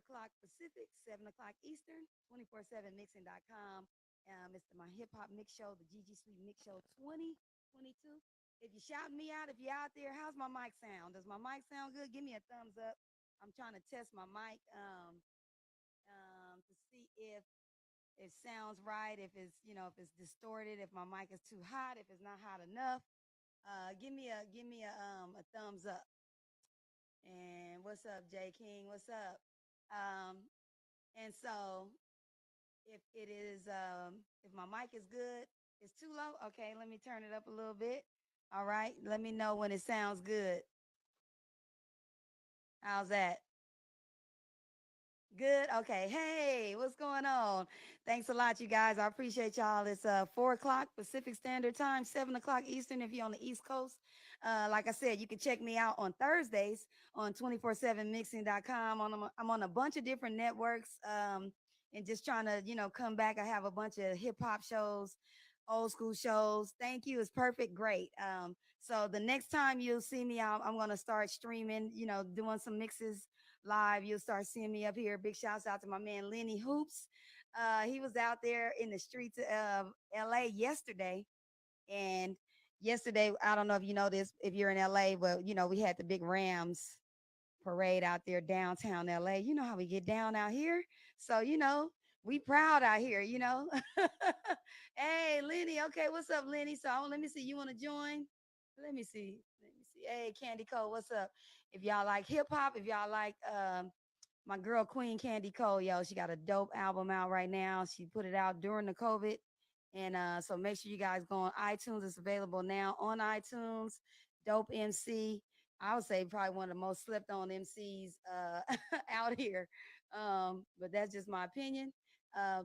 o'clock Pacific, 7 o'clock Eastern, 247mixing.com. It's my hip hop mix show, the Gigi Sweet Mix Show 2022. If you shout me out, if you're out there, how's my mic sound? Does my mic sound good? Give me a thumbs up. I'm trying to test my mic to see if it sounds right, if it's if it's distorted, if my mic is too hot, if it's not hot enough. Give me a thumbs up. And what's up, Jay King? What's up? And so if it is if my mic is good, it's too low. Okay, let me turn it up a little bit. All right, let me know when it sounds good. How's that? Good. Okay. Hey, what's going on? Thanks a lot, you guys. I appreciate y'all. It's 4 o'clock Pacific Standard Time, 7 o'clock Eastern if you're on the East Coast. Like I said, you can check me out on Thursdays on 247mixing.com. I'm on a bunch of different networks and just trying to, come back. I have a bunch of hip hop shows, old school shows. Thank you. It's perfect. Great. So the next time you'll see me out, I'm going to start streaming, doing some mixes live. You'll start seeing me up here. Big shouts out to my man Lenny Hoops. He was out there in the streets of LA yesterday. And yesterday, I don't know if you know this, if you're in LA, but we had the big Rams parade out there downtown LA. You know how we get down out here. So, we proud out here, Hey, Lenny. Okay, what's up, Lenny? So let me see. You want to join? Let me see. Hey, Candy Cole, what's up? If y'all like hip hop, if y'all like my girl Queen Candy Cole, yo, she got a dope album out right now. She put it out during the COVID. And so make sure you guys go on iTunes. It's available now on iTunes. Dope MC. I would say probably one of the most slept on MCs out here. But that's just my opinion.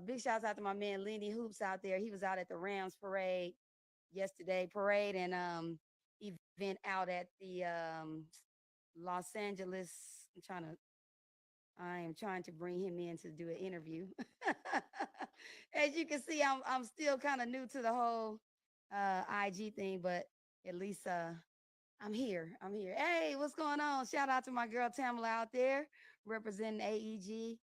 Big shouts out to my man Lenny Hoops out there. He was out at the Rams parade yesterday, and event out at the Los Angeles. I am trying to bring him in to do an interview. As you can see, I'm still kind of new to the whole IG thing, but at least I'm here. I'm here. Hey, what's going on? Shout out to my girl Tamala out there representing AEG.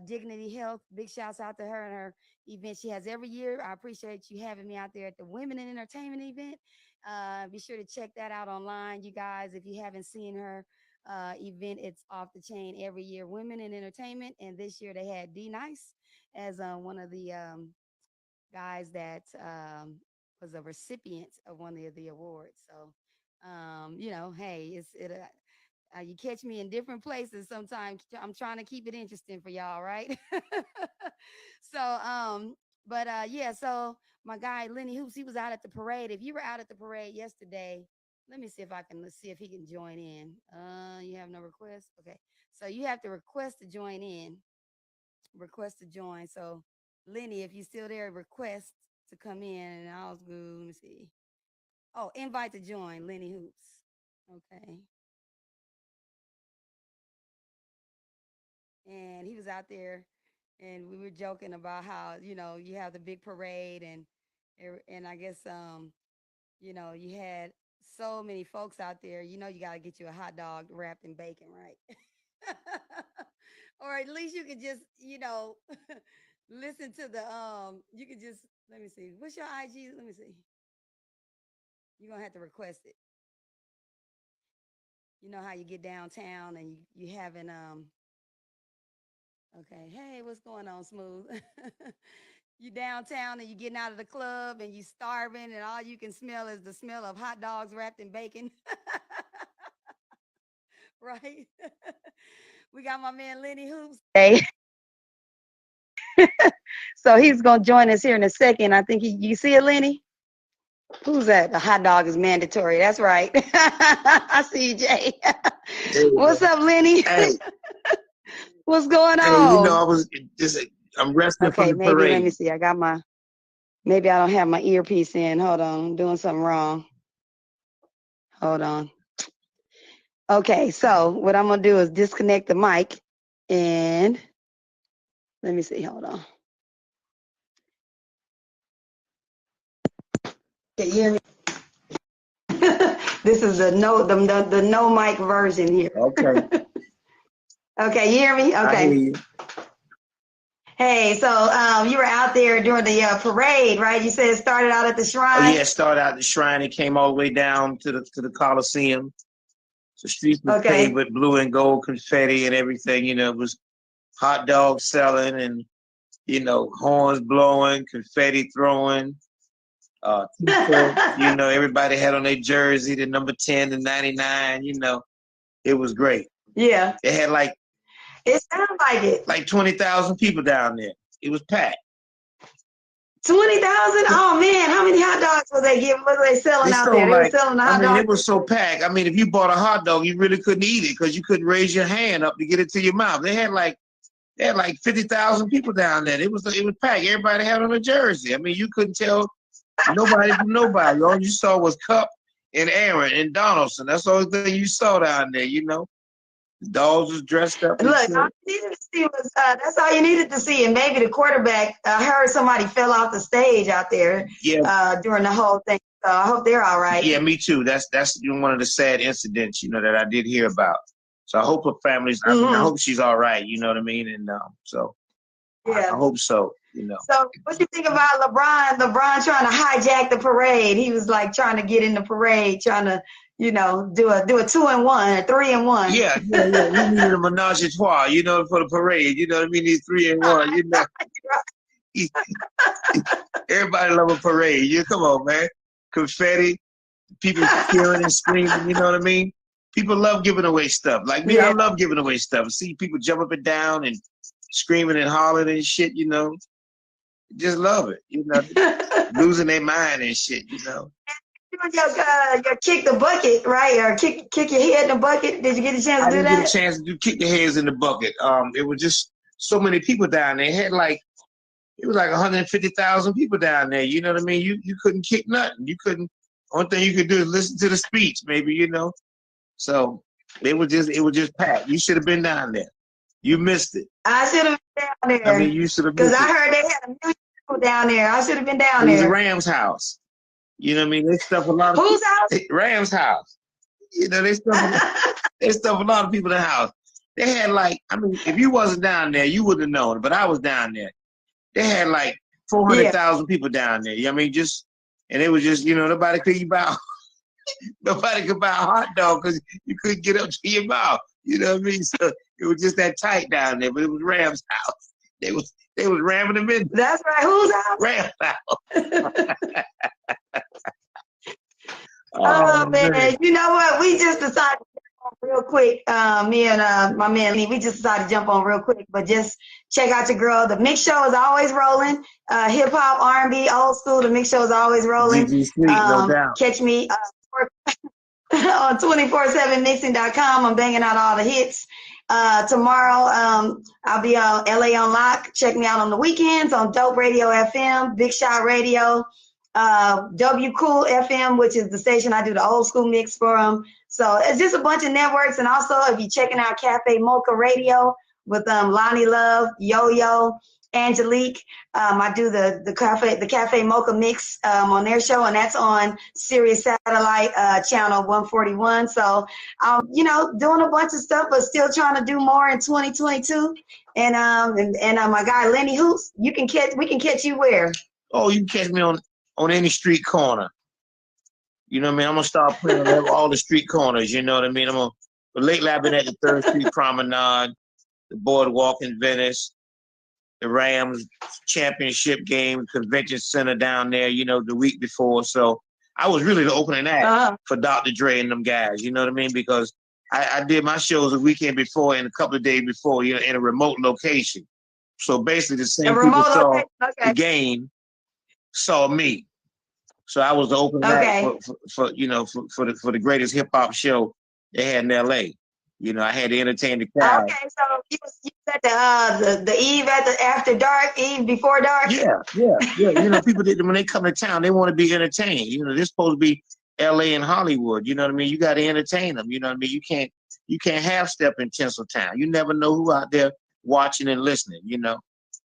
Dignity Health. Big shouts out to her and her event she has every year. I appreciate you having me out there at the Women in Entertainment event. Be sure to check that out online, you guys. If you haven't seen her event, it's off the chain every year. Women in Entertainment, and this year they had D Nice as one of the guys that was a recipient of one of the awards. So, hey, you catch me in different places sometimes. I'm trying to keep it interesting for y'all, right? Yeah, so my guy Lenny Hoops, he was out at the parade. If you were out at the parade yesterday, let me see if let's see if he can join in. You have no request? Okay. So you have to request to join in. Request to join. So Lenny, if you're still there, request to come in and I'll go, let me see. Oh, invite to join Lenny Hoops. Okay. And he was out there and we were joking about how you have the big parade and I guess you had so many folks out there. You got to get you a hot dog wrapped in bacon, right? Or at least you could just listen to the you could just, let me see, what's your IG, let me see, you're gonna have to request it. You know how you get downtown and you having okay, hey, what's going on, Smooth? You downtown and you getting out of the club and you starving and all you can smell is the smell of hot dogs wrapped in bacon. Right? We got my man Lenny Hoops. Hey. So he's gonna join us here in a second. I think you see it, Lenny? Who's that? The hot dog is mandatory. That's right. I see you, Jay. What's up, Lenny? Hey. What's going on? Hey, I was just, I'm resting from the parade. Let me see. Maybe I don't have my earpiece in. Hold on. I'm doing something wrong. Hold on. Okay, so what I'm going to do is disconnect the mic and let me see. Hold on. Can you hear me? This is the no mic version here. Okay. Okay, you hear me? I Okay. hear you. Hey, so you were out there during the parade, right? You said it started out at the Oh shrine. yeah, it started out at the shrine and came all the way down to the Coliseum. The streets were paved with blue and gold confetti and everything. You know, it was hot dogs selling and, you know, horns blowing, confetti throwing. T-shirts, you know, everybody had on their jersey, the number 10 to 99. You know, it was great. Yeah. They had like, it sounds like it. Like 20,000 people down there. It was packed. 20,000? Oh man, how many hot dogs was they giving? Was they selling out there? They were selling the hot dogs. It was so packed. I mean, if you bought a hot dog, you really couldn't eat it because you couldn't raise your hand up to get it to your mouth. They had like 50,000 people down there. It was packed. Everybody had on a jersey. I mean, you couldn't tell nobody from nobody. All you saw was Cup and Aaron and Donaldson. That's the only thing you saw down there. You know, the dogs was dressed up. Look, all you needed to see was that's all you needed to see, and maybe the quarterback. I heard somebody fell off the stage out there. Yeah. During the whole thing. So I hope they're all right. Yeah, me too. That's one of the sad incidents, you know, that I did hear about. So I hope her family's. I mean, I hope she's all right. You know what I mean? And so yeah, I hope so. You know. So what you think about LeBron? LeBron trying to hijack the parade. He was like trying to get in the parade, trying to, you know, do a 2-and-1, a 3-and-1. Yeah. We needed a menage a trois, you know, for the parade. You know what I mean? These 3-and-1. You know. Everybody love a parade. You come on, man. Confetti, people cheering and screaming. You know what I mean? People love giving away stuff. Like me, I love giving away stuff. See people jump up and down and screaming and hollering and shit. You know, just love it. You know, losing their mind and shit. You know. You kick the bucket, right? Or kick your head in the bucket. Did you get a chance to do that? I didn't get a chance to kick the heads in the bucket. It was just so many people down there. It was like 150,000 people down there. You know what I mean? You couldn't kick nothing. You couldn't. Only thing you could do is listen to the speech, maybe. You know. So it was just packed. You should have been down there. You missed it. I should have been down there. I mean, you should have. Because I heard they had a million people down there. I should have been down there. It was Rams house. You know what I mean? They stuff a lot of whose house? Rams house. You know, they stuff a lot of people in the house. They had if you wasn't down there, you wouldn't have known. But I was down there. They had like 400,000 people down there. You know what I mean? And it was just, you know, nobody could buy a hot dog because you couldn't get up to your mouth. You know what I mean? So it was just that tight down there. But it was Rams house. They was ramming them in. That's right. Whose house? Rams house. Oh man. You know what? We just decided to jump on real quick. Me and my man Lee, we just decided to jump on real quick. But just check out your girl. The Mix Show is always rolling. Hip hop, R&B, old school. The Mix Show is always rolling. No doubt. Catch me on 247mixing.com. I'm banging out all the hits. Tomorrow, I'll be on LA on Lock. Check me out on the weekends on Dope Radio FM, Big Shot Radio, W Cool FM, which is the station I do the old school mix for them. So it's just a bunch of networks. And also, if you're checking out Cafe Mocha Radio with Lonnie Love, Yo-Yo, Angelique, I do the Cafe Mocha mix on their show, and that's on Sirius Satellite channel 141. So you know, doing a bunch of stuff, but still trying to do more in 2022. And my guy Lenny Hoops, we can catch you where? Oh, you can catch me on any street corner. You know what I mean? I'm gonna start playing on all the street corners. You know what I mean? Lately I've been at the 3rd Street Promenade, the Boardwalk in Venice, the Rams championship game, convention center down there, you know, the week before. So I was really the opening act for Dr. Dre and them guys, you know what I mean? Because I did my shows a weekend before and a couple of days before, you know, in a remote location. So basically the same people saw the game, saw me. So I was the opening act for the greatest hip hop show they had in LA. You know, I had to entertain the crowd. Okay, so you said the eve after dark, eve before dark. Yeah. You know, people when they come to town, they want to be entertained. You know, they're supposed to be LA and Hollywood. You know what I mean? You got to entertain them. You know what I mean? You can't half step in Tinseltown. You never know who out there watching and listening. You know,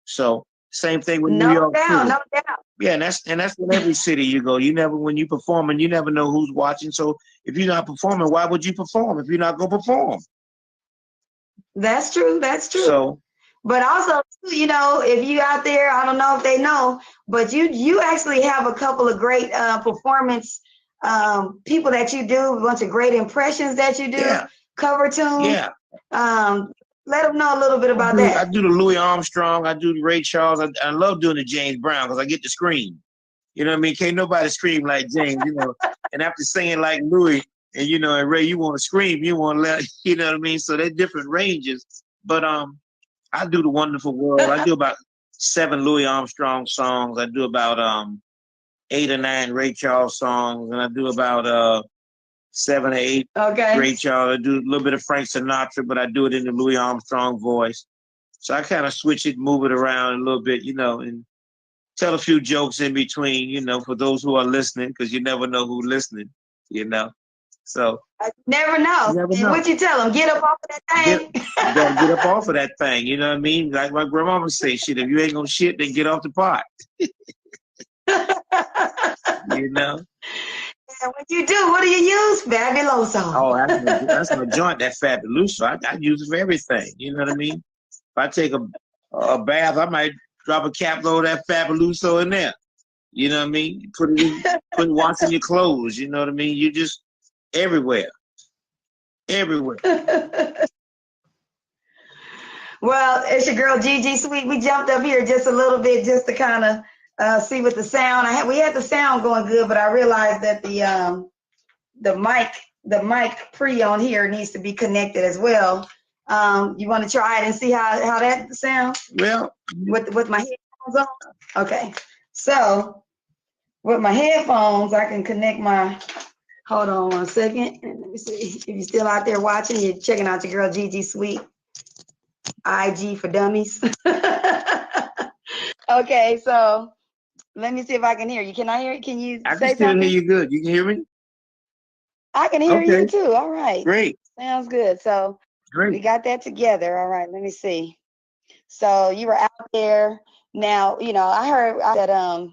so same thing with New York too. No doubt. Yeah, and that's in every city you go. When you performing, you never know who's watching. So if you're not performing, why would you perform if you're not gonna perform? That's true. That's true. So But also, you know, if you out there, I don't know if they know, but you actually have a couple of great performance people that you do, a bunch of great impressions that you do, yeah, cover tunes. yeah. Let them know a little bit about I that. do the Louis Armstrong. I do the Ray Charles. I love doing the James Brown because I get to scream. You know what I mean? Can't nobody scream like James, you know. And after singing like Louis and, you know, and Ray, you want to scream, you want to let, you know what I mean? So they're different ranges. But I do the Wonderful World. I do about 7 Louis Armstrong songs. I do about 8 or 9 Ray Charles songs. And I do about 7 or 8 Okay. Ray Charles. I do a little bit of Frank Sinatra, but I do it in the Louis Armstrong voice. So I kind of switch it, move it around a little bit, you know, and tell a few jokes in between, you know, for those who are listening, because you never know who's listening, you know. So I never know. you never know. What you tell them? Get up off of that thing. You gotta get up off of that thing, you know what I mean? Like my grandmama say, shit, if you ain't gonna shit, then get off the pot. You know? And what you do? What do you use? Fabuloso. Oh, that's my joint, that Fabuloso. I use it for everything. You know what I mean? If I take a bath, I might drop a cap load of that Fabuloso in there. You know what I mean? Put it washing your clothes. You know what I mean? You just everywhere. Everywhere. Well, it's your girl Gigi Sweet. We jumped up here just a little bit just to kind of see what the sound. We had the sound going good, but I realized that the mic pre on here needs to be connected as well. You want to try it and see how that sounds? Well, with my headphones on. Okay, so with my headphones, I can connect my. Hold on 1 second, and let me see if you're still out there watching. You're checking out your girl Gigi Sweet. IG for dummies. Okay, so let me see if I can hear you. Can I hear you? Can you I say can still something? hear you good. You can hear me? I can hear Okay. you too. All right. Great. Sounds good. So we Great. got that together. All right, let me see. So you were out there. Now, you know, I heard that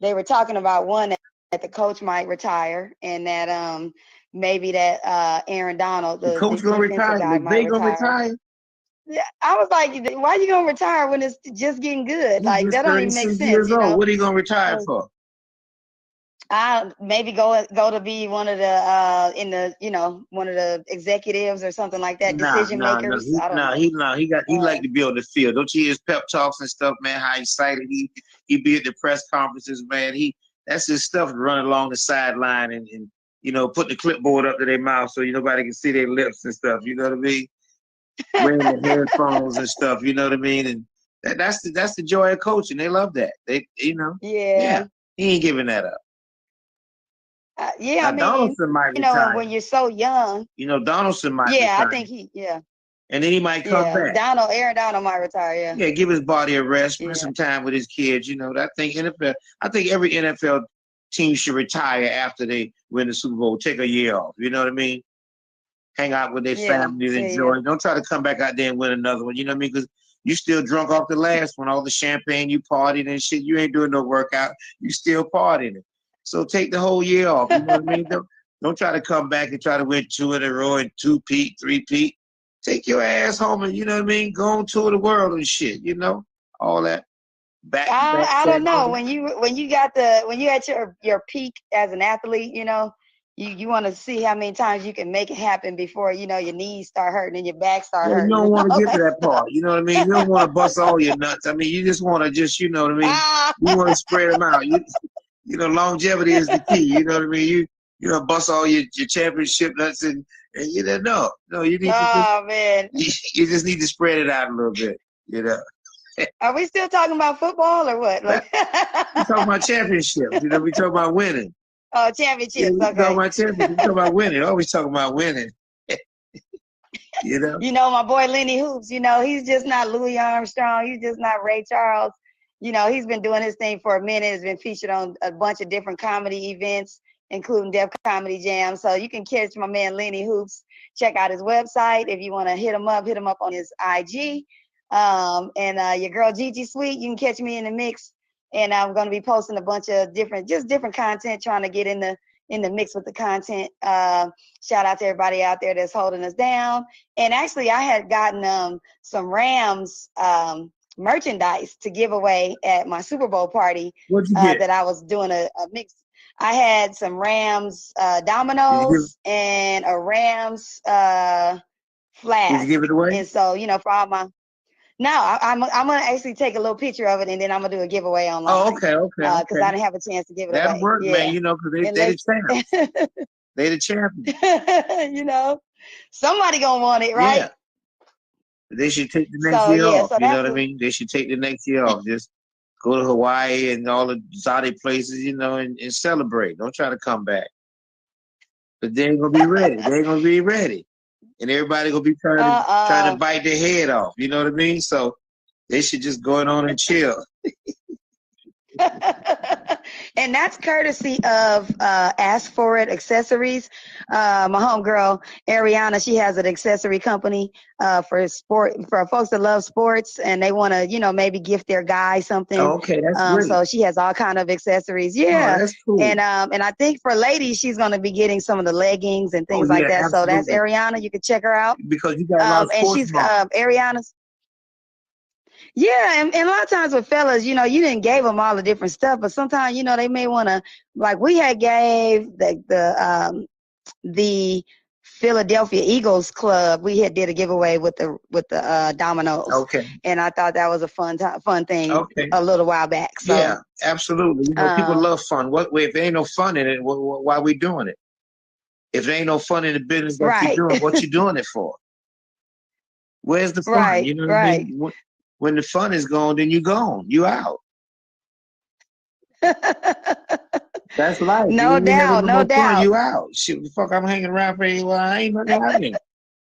they were talking about one that the coach might retire, and that maybe that Aaron Donald, The the coach gonna defensive retire. guy, might McVay gonna retire. retire. Yeah, I was like, why you gonna retire when it's just getting good? He's Like just that don't even make 36 sense, years you old. know. What are you gonna retire for? I maybe go to be one of the in the, you know, one of the executives or something like that, decision makers. I don't know. He like to be on the field. Don't you hear his pep talks and stuff, man? How excited he be at the press conferences, man. That's his stuff, running along the sideline and you know, putting the clipboard up to their mouth so nobody can see their lips and stuff. You know what I mean? Wearing the headphones and stuff. You know what I mean? And that's the joy of coaching. They love that. They, you know, Yeah. he ain't giving that up. Yeah, Now, I mean, Donaldson might you know, retire. when you're so young. You know, Donaldson might Yeah, retire. I think And then he might come back. Aaron Donald might retire, yeah. Yeah, give his body a rest, spend some time with his kids. You know, I think every NFL team should retire after they win the Super Bowl. Take a year off. You know what I mean? Hang out with their families, enjoy. Don't try to come back out there and win another one. You know what I mean? Because you still drunk off the last one, all the champagne you partied and shit. You ain't doing no workout. You still partying it. So take the whole year off. You know what I mean? Don't try to come back and try to win 2 in a row and 2-peat, 3-peat. Take your ass home and, you know what I mean, go on tour the world and shit, you know, all that. I don't know. When you at your peak as an athlete, you know, you want to see how many times you can make it happen before, you know, your knees start hurting and your back start hurting. You don't want to get to that part. You know what I mean? You don't want to bust all your nuts. I mean, you just want to you know what I mean? You want to spread them out. You know, longevity is the key. You know what I mean? You know, bust all your championship nuts and you don't know. No, you need man. You just need to spread it out a little bit, you know. Are we still talking about football or what? Like we talking about championships. You know, we talk about winning. Oh, championships. Yeah, okay. Talking about championships. We talk about winning. Always talking about winning. You know. You know, my boy Lenny Hoops. You know, he's just not Louis Armstrong. He's just not Ray Charles. You know, he's been doing his thing for a minute. Has been featured on a bunch of different comedy events, including Def Comedy Jam. So you can catch my man Lenny Hoops. Check out his website if you want to hit him up on his IG. And your girl Gigi Sweet, you can catch me in the mix. And I'm going to be posting a bunch of different content, trying to get in the in the mix with the content. Shout out to everybody out there that's holding us down. And actually, I had gotten some Rams merchandise to give away at my Super Bowl party. What'd you get? That I was doing a mix. I had some Rams dominoes and a Rams flask. Did you give it away? And so, you know, for all my I'm gonna actually take a little picture of it, and then I'm gonna do a giveaway online. Oh, okay. Because I didn't have a chance to give it away. That'll work, man. You know, because they the champions. They the champions. You know, somebody gonna want it, right? Yeah. They should take the next year off. You know what I mean? They should take the next year off. Just go to Hawaii and all the exotic places, you know, and celebrate. Don't try to come back. But they ain't gonna be ready. They ain't gonna be ready. And everybody gonna be trying to bite their head off. You know what I mean? So they should just go on and chill. And that's courtesy of Ask For It Accessories. My homegirl Ariana, she has an accessory company for folks that love sports and they want to, you know, maybe gift their guy something. Oh, okay, that's great. So she has all kind of accessories. Yeah, that's cool. And I think for ladies, she's going to be getting some of the leggings and things like that. Absolutely. So that's Ariana. You can check her out because you got a lot of sports. And she's Ariana's. Yeah, and a lot of times with fellas, you know, you didn't give them all the different stuff, but sometimes, you know, they may want to, like we had gave the Philadelphia Eagles club. We did a giveaway with the dominoes. Okay. And I thought that was a fun thing a little while back. So, yeah, absolutely. You know, people love fun. If there ain't no fun in it, why are we doing it? If there ain't no fun in the business that you're doing, what you doing it for? Where's the fun? Right, you know what I mean? When the fun is gone, then you gone. You out. That's life. No doubt. Fun, you out. Shoot, the fuck, I'm hanging around for you. Well, I ain't nothing happening.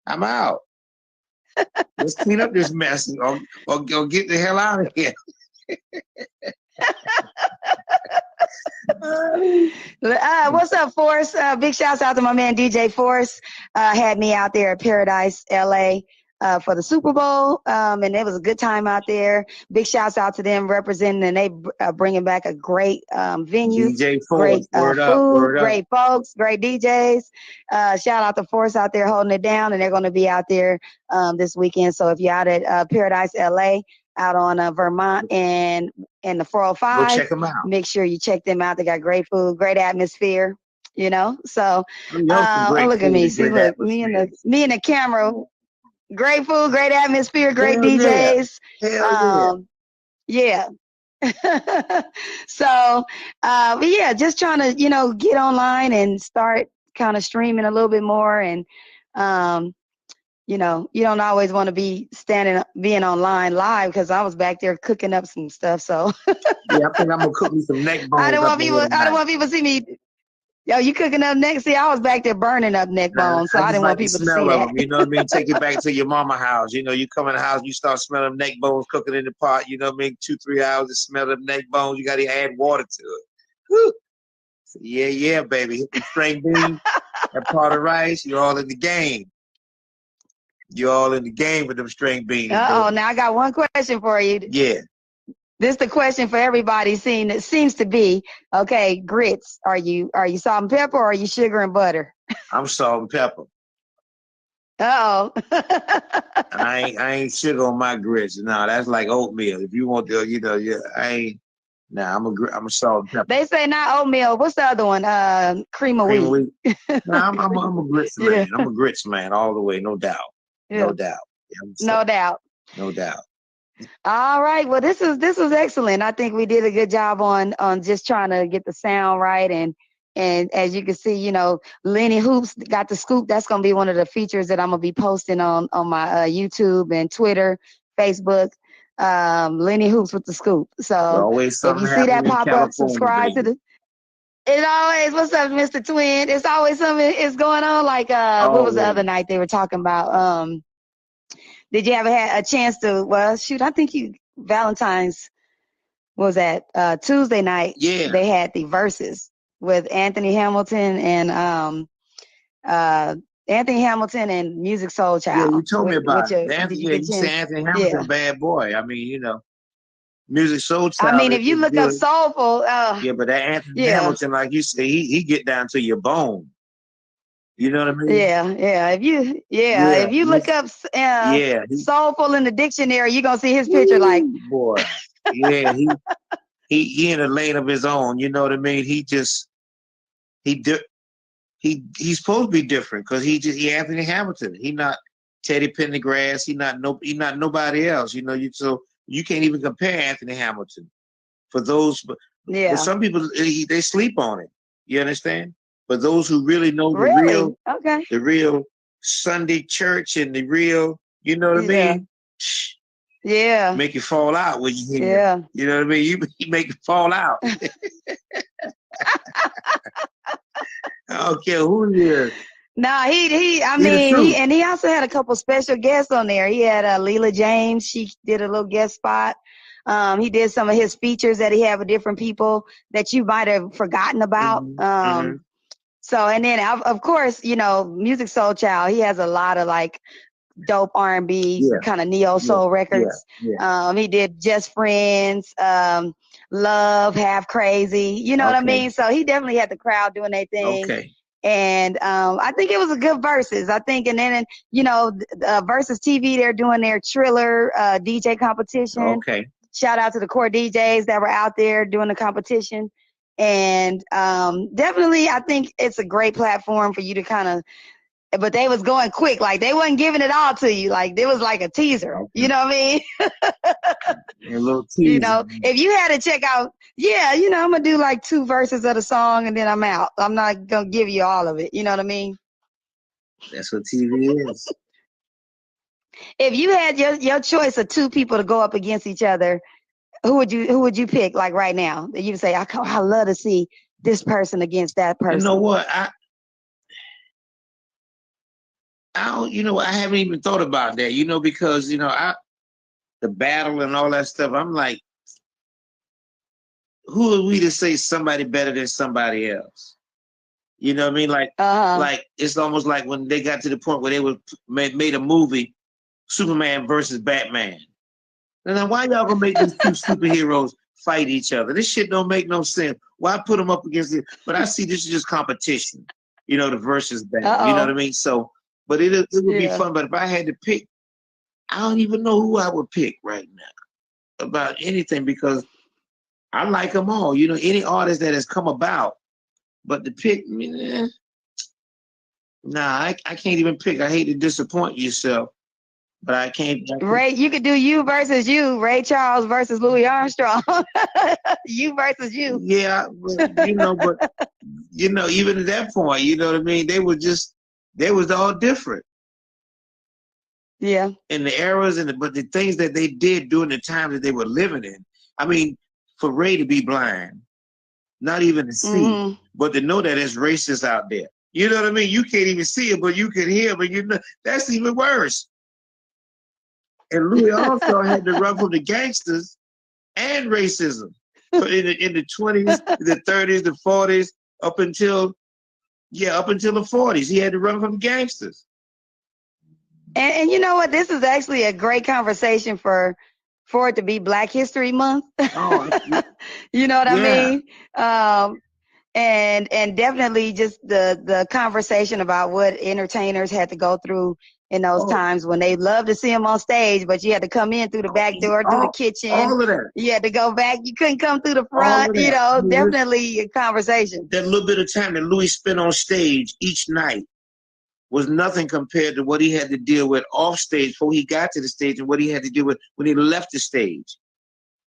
I'm out. Let's clean up this mess or get the hell out of here. What's up, Forrest? Big shouts out to my man DJ Forrest. Had me out there at Paradise, LA. For the Super Bowl, and it was a good time out there. Big shouts out to them representing, and they bringing back a great venue, DJ great Forrest, food, great folks, great DJs. Shout out to Force out there holding it down, and they're going to be out there this weekend. So if you're out at Paradise LA, out on Vermont and the 405, go check them out. Make sure you check them out. They got great food, great atmosphere. You know, so look at me. See, look, me and the camera. Great food, great atmosphere, great DJs. Yeah. So, but yeah, just trying to, you know, get online and start kind of streaming a little bit more. And, you know, you don't always want to be being online live because I was back there cooking up some stuff. So yeah, I think I'm gonna cook me some neck bones. I don't want people to see me. Yo, you cooking up neck? See, I was back there burning up neck bones, so I didn't want people to see that. Them, you know what I mean? Take it back to your mama house. You know, you come in the house, you start smelling neck bones cooking in the pot. You know what I mean? 2-3 hours to smell them neck bones. You got to add water to it. Woo. So yeah, baby. Hit the string bean, that pot of rice. You're all in the game. You're all in the game with them string beans. Now I got one question for you. Yeah. This is the question for everybody. It seems to be, okay, grits. Are you salt and pepper or are you sugar and butter? I'm salt and pepper. Uh-oh. I ain't sugar on my grits. No, that's like oatmeal. If you want to, you know, I ain't. Nah, I'm a salt and pepper. They say not oatmeal. What's the other one? Cream of wheat. Nah, I'm a grits man. Yeah. I'm a grits man all the way, no doubt. Yeah. No doubt. Yeah, No doubt. All right. Well, this was excellent. I think we did a good job on just trying to get the sound right. And as you can see, you know, Lenny Hoops got the scoop. That's going to be one of the features that I'm going to be posting on my YouTube and Twitter, Facebook. Lenny Hoops with the scoop. So if you see that pop up, subscribe to the. It always, what's up, Mr. Twin? It's always something is going on. Like what was the other night they were talking about? Did you ever have a chance to, well, shoot, I think Valentine's, was that Tuesday night? Yeah. They had the verses with Anthony Hamilton and Musiq Soulchild. Yeah, you told me about it. You say Anthony Hamilton, bad boy. I mean, you know, Music Soul I Child mean, if you is look up good. soulful, Yeah, but that Anthony yeah, Hamilton, like you say, he get down to your bone. You know what I mean? yeah. Yeah, If you look up yeah. soulful in the dictionary, you're gonna see his picture. Like, Woo, boy. Yeah, he in a lane of his own. You know what I mean? He just he's supposed to be different because he Anthony Hamilton. He not Teddy Pendergrass. He not nobody else. You know, so you can't even compare Anthony Hamilton. For those, but yeah, some people they sleep on it. You understand? But those who really know really, okay, the real Sunday church and the real, you know what I yeah, mean? yeah, Make you fall out when you hear him. yeah. You know what I mean? You make you fall out. I don't care who he is. No, I He the mean, truth. he also had a couple special guests on there. He had Leela James. She did a little guest spot. He did some of his features that he had with different people that you might have forgotten about. So, and then of course, you know, Music Soul Child. He has a lot of like dope R&B Yeah, kind of neo soul records. yeah. He did Just Friends, Love, Half Crazy. You know what I Okay. mean? So he definitely had the crowd doing their thing. Okay. And I think it was a good versus. I think, and then you know, versus TV, they're doing their Triller DJ competition. Okay. Shout out to the core DJs that were out there doing the competition. And definitely, I think it's a great platform for you to kind of. But they was going quick, like they wasn't giving it all to you. Like there was like a teaser. Okay. You know what I mean? A little teaser. You know, if you had to check out, yeah, you know, I'm gonna do like 2 verses of the song and then I'm out. I'm not gonna give you all of it. You know what I mean? That's what TV is. If you had your choice of 2 people to go up against each other, who would you pick? Like right now, that you would say, I love to see this person against that person. You know what? I don't. You know, I haven't even thought about that. You know, because you know, the battle and all that stuff. I'm like, who are we to say somebody better than somebody else? You know what I mean? Like it's almost like when they got to the point where they made a movie, Superman versus Batman. And then why y'all gonna make these 2 superheroes fight each other? This shit don't make no sense. Why put them up against it? But I see this is just competition. You know, the versus battle. You know what I mean? So, but it would be fun. But if I had to pick, I don't even know who I would pick right now about anything because I like them all. You know, any artist that has come about. But to pick, nah, I can't even pick. I hate to disappoint yourself, but I can't. Ray, you could do you versus you. Ray Charles versus Louis Armstrong. You versus you. Yeah, but, you know, even at that point, you know what I mean. They was all different. Yeah. In the eras but the things that they did during the time that they were living in. I mean, for Ray to be blind, not even to see, but to know that there's racists out there. You know what I mean? You can't even see it, but you can hear, but you know that's even worse. And Louis Armstrong had to run from the gangsters and racism in the 20s, the 30s, the 40s, up until the 40s. He had to run from gangsters. And you know what? This is actually a great conversation for it to be Black History Month. Oh, you know what I mean? And definitely just the conversation about what entertainers had to go through in those times when they loved to see them on stage, but you had to come in through the back door, through the kitchen. All of that. You had to go back. You couldn't come through the front. You know, definitely a conversation. That little bit of time that Louis spent on stage each night was nothing compared to what he had to deal with off stage before he got to the stage and what he had to deal with when he left the stage.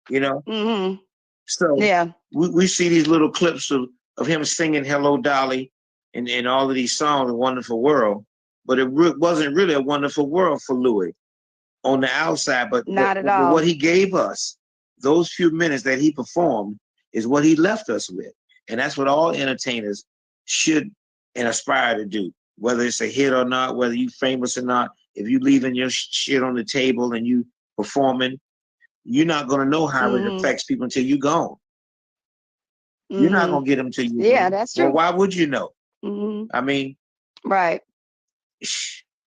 You know? So we see these little clips of him singing Hello Dolly and all of these songs, A Wonderful World, but it wasn't really a wonderful world for Louis on the outside, but not at all. What he gave us, those few minutes that he performed, is what he left us with. And that's what all entertainers should and aspire to do, whether it's a hit or not, whether you famous or not. If you leaving your shit on the table and you performing, you're not going to know how it affects people until you're gone. You're not going to get them till you. Yeah, that's true. Well, why would you know? I mean, right.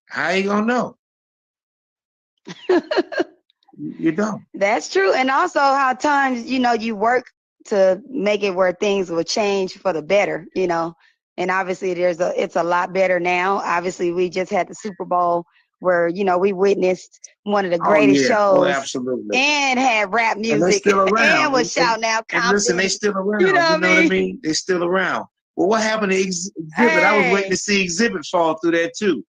How you going to know? You don't. That's true. And also how times, you work to make it where things will change for the better. And obviously it's a lot better now. Obviously we just had the Super Bowl where, we witnessed one of the Oh greatest yeah. Oh, shows absolutely. and had rap And they're music still and around. was shouting out And listen, they Compton. still around. You know You what I know what I mean? mean? They're still around. Well, what happened to Exhibit? I was waiting Hey. to see Exhibit fall through there too.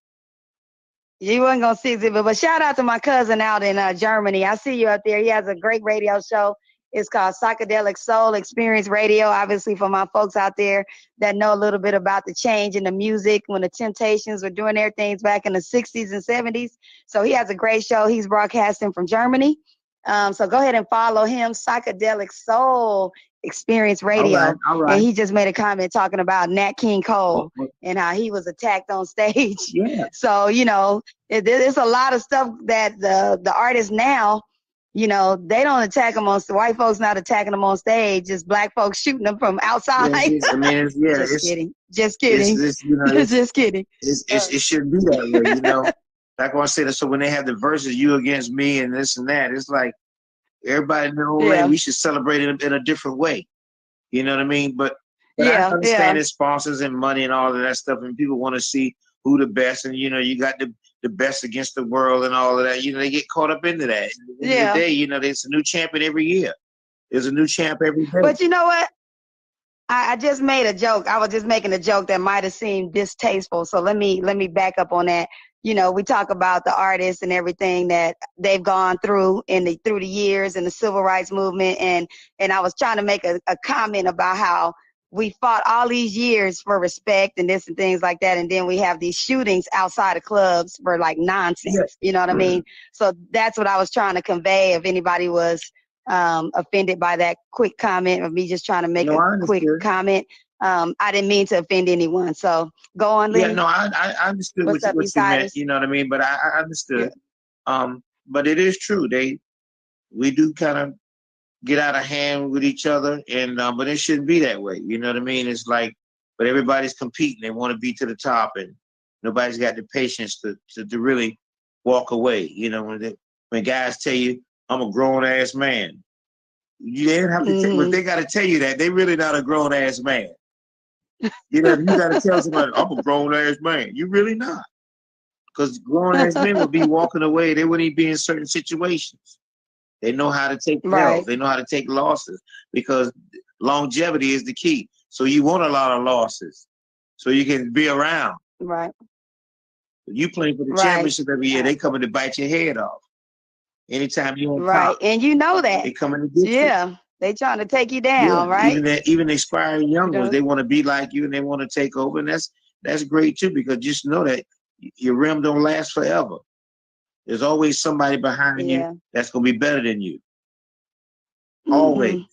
You wasn't gonna see it, but shout out to my cousin out in Germany. I see you up there. He has a great radio show. It's called Psychedelic Soul Experience Radio. Obviously, for my folks out there that know a little bit about the change in the music when the Temptations were doing their things back in the 60s and 70s. So he has a great show. He's broadcasting from Germany. So go ahead and follow him, Psychedelic Soul Experience Radio. All right. And he just made a comment talking about Nat King Cole and how he was attacked on stage. Yeah. So, there's a lot of stuff that the artists now, they don't attack them on white folks not attacking them on stage, just black folks shooting them from outside. I mean, Just kidding. Just kidding. Just kidding. It shouldn't be that way, Like I say that. So when they have the verses, you against me and this and that, it's like everybody in their own lane, we should celebrate it in a different way. You know what I mean? But I understand it's sponsors and money and all of that stuff, and people want to see who the best, and you got the best against the world and all of that. They get caught up into that. At the end of the day, there's a new champion every year. There's a new champ every day. But you know what? I just made a joke. I was just making a joke that might have seemed distasteful. So let me back up on that. We talk about the artists and everything that they've gone through through the years and the civil rights movement. And I was trying to make a comment about how we fought all these years for respect and this and things like that. And then we have these shootings outside of clubs for like nonsense. Yeah. You know what I mean? So that's what I was trying to convey. If anybody was offended by that quick comment of me just trying to make a quick comment. I didn't mean to offend anyone. So go on, Lee. Yeah, no, I understood what you meant. You know what I mean? But I understood. Yeah. But it is true. We do kind of get out of hand with each other, and but it shouldn't be that way. You know what I mean? It's like, but everybody's competing. They want to be to the top, and nobody's got the patience to really walk away. When guys tell you, I'm a grown ass man. You didn't have to if they got to tell you that, they really not a grown ass man. You got to tell somebody, I'm a grown ass man. You really not. Because grown ass men would be walking away. They wouldn't even be in certain situations. They know how to take L's. They know how to take losses, because longevity is the key. So you want a lot of losses so you can be around. Right. You playing for the championship every year, they coming to bite your head off. Anytime you on top, and you know that they coming to get you. They trying to take you down, right? Even aspiring young ones, they want to be like you and they want to take over, and that's great too, because just know that your rim don't last forever. There's always somebody behind you that's gonna be better than you. Always,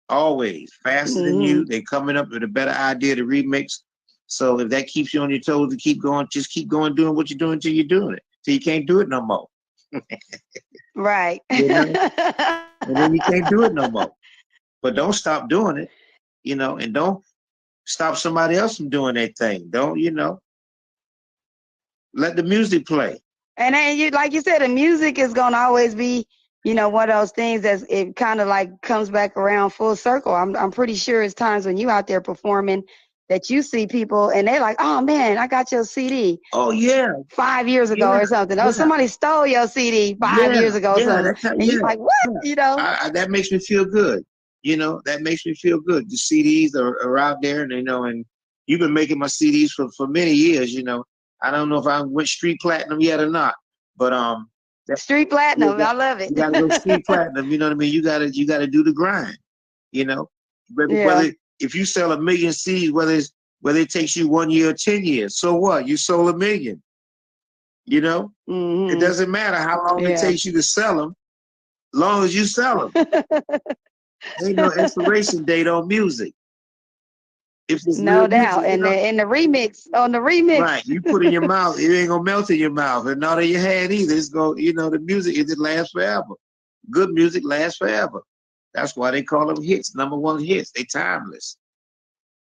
always faster than you. They coming up with a better idea to remix. So if that keeps you on your toes to keep going, just keep going doing what you're doing till you're doing it, till you can't do it no more. Right. And then you can't do it no more. But don't stop doing it, and don't stop somebody else from doing their thing. Don't, let the music play. And then like you said, the music is gonna always be, one of those things that it kind of like comes back around full circle. I'm pretty sure it's times when you out there performing that you see people and they're like, oh man, I got your CD. Oh yeah. 5 years ago or something. Oh, somebody stole your CD 5 years ago or something. And you're like, what? That makes me feel good. That makes me feel good. The CDs are out there, and and you've been making my CDs for many years. I don't know if I went street platinum yet or not, but street platinum, I love it. You gotta go street platinum. You know what I mean? You gotta do the grind. Whether if you sell 1 million CDs, whether it takes you 1 year or 10 years, so what? You sold 1 million. It doesn't matter how long it takes you to sell them, as long as you sell them. Ain't no expiration date on music. No doubt. And the remix, right? You put in your mouth, it ain't gonna melt in your mouth, and not in your hand either. It's gonna, the music, it lasts forever. Good music lasts forever. That's why they call them hits, #1 hits. They timeless.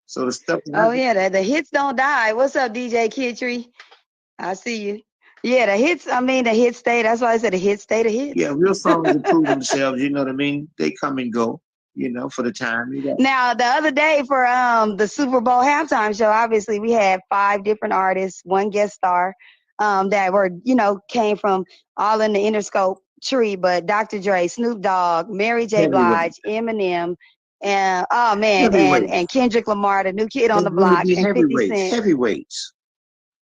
So the stuff. The hits don't die. What's up, DJ Kid Tree? I see you. Yeah, the hits. I mean, the hits stay. That's why I said the hits stay the Yeah, hits. real songs improve themselves. You know what I mean? They come and go. You know, for the time. You got Now, the other day for the Super Bowl halftime show, obviously we had 5 different artists, one guest star, that were, came from all in the Interscope tree, but Dr. Dre, Snoop Dogg, Mary J. heavyweight, Blige, Eminem, and oh man, and heavyweights. Kendrick Lamar, the new kid They on the really block, be and 50 heavyweights, Cent. heavyweights,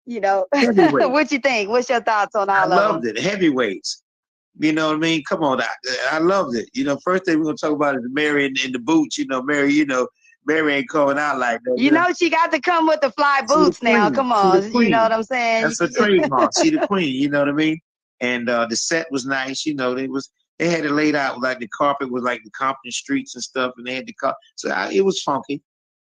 You know, heavyweights. what you think? What's your thoughts on I all of them? loved it. Heavyweights. You know what I mean? Come on, I loved it. You know, first thing we're gonna talk about is Mary in the boots. You know, Mary. You know, Mary ain't coming out like that. You You know, know, she got to come with the fly she the boots now. queen. Come She the on, you know queen. what I'm saying? That's her trademark. She the queen. You know what I mean? And the set was nice. You know, they had it laid out like the carpet was like the Compton streets and stuff, and they had the car. So it was funky.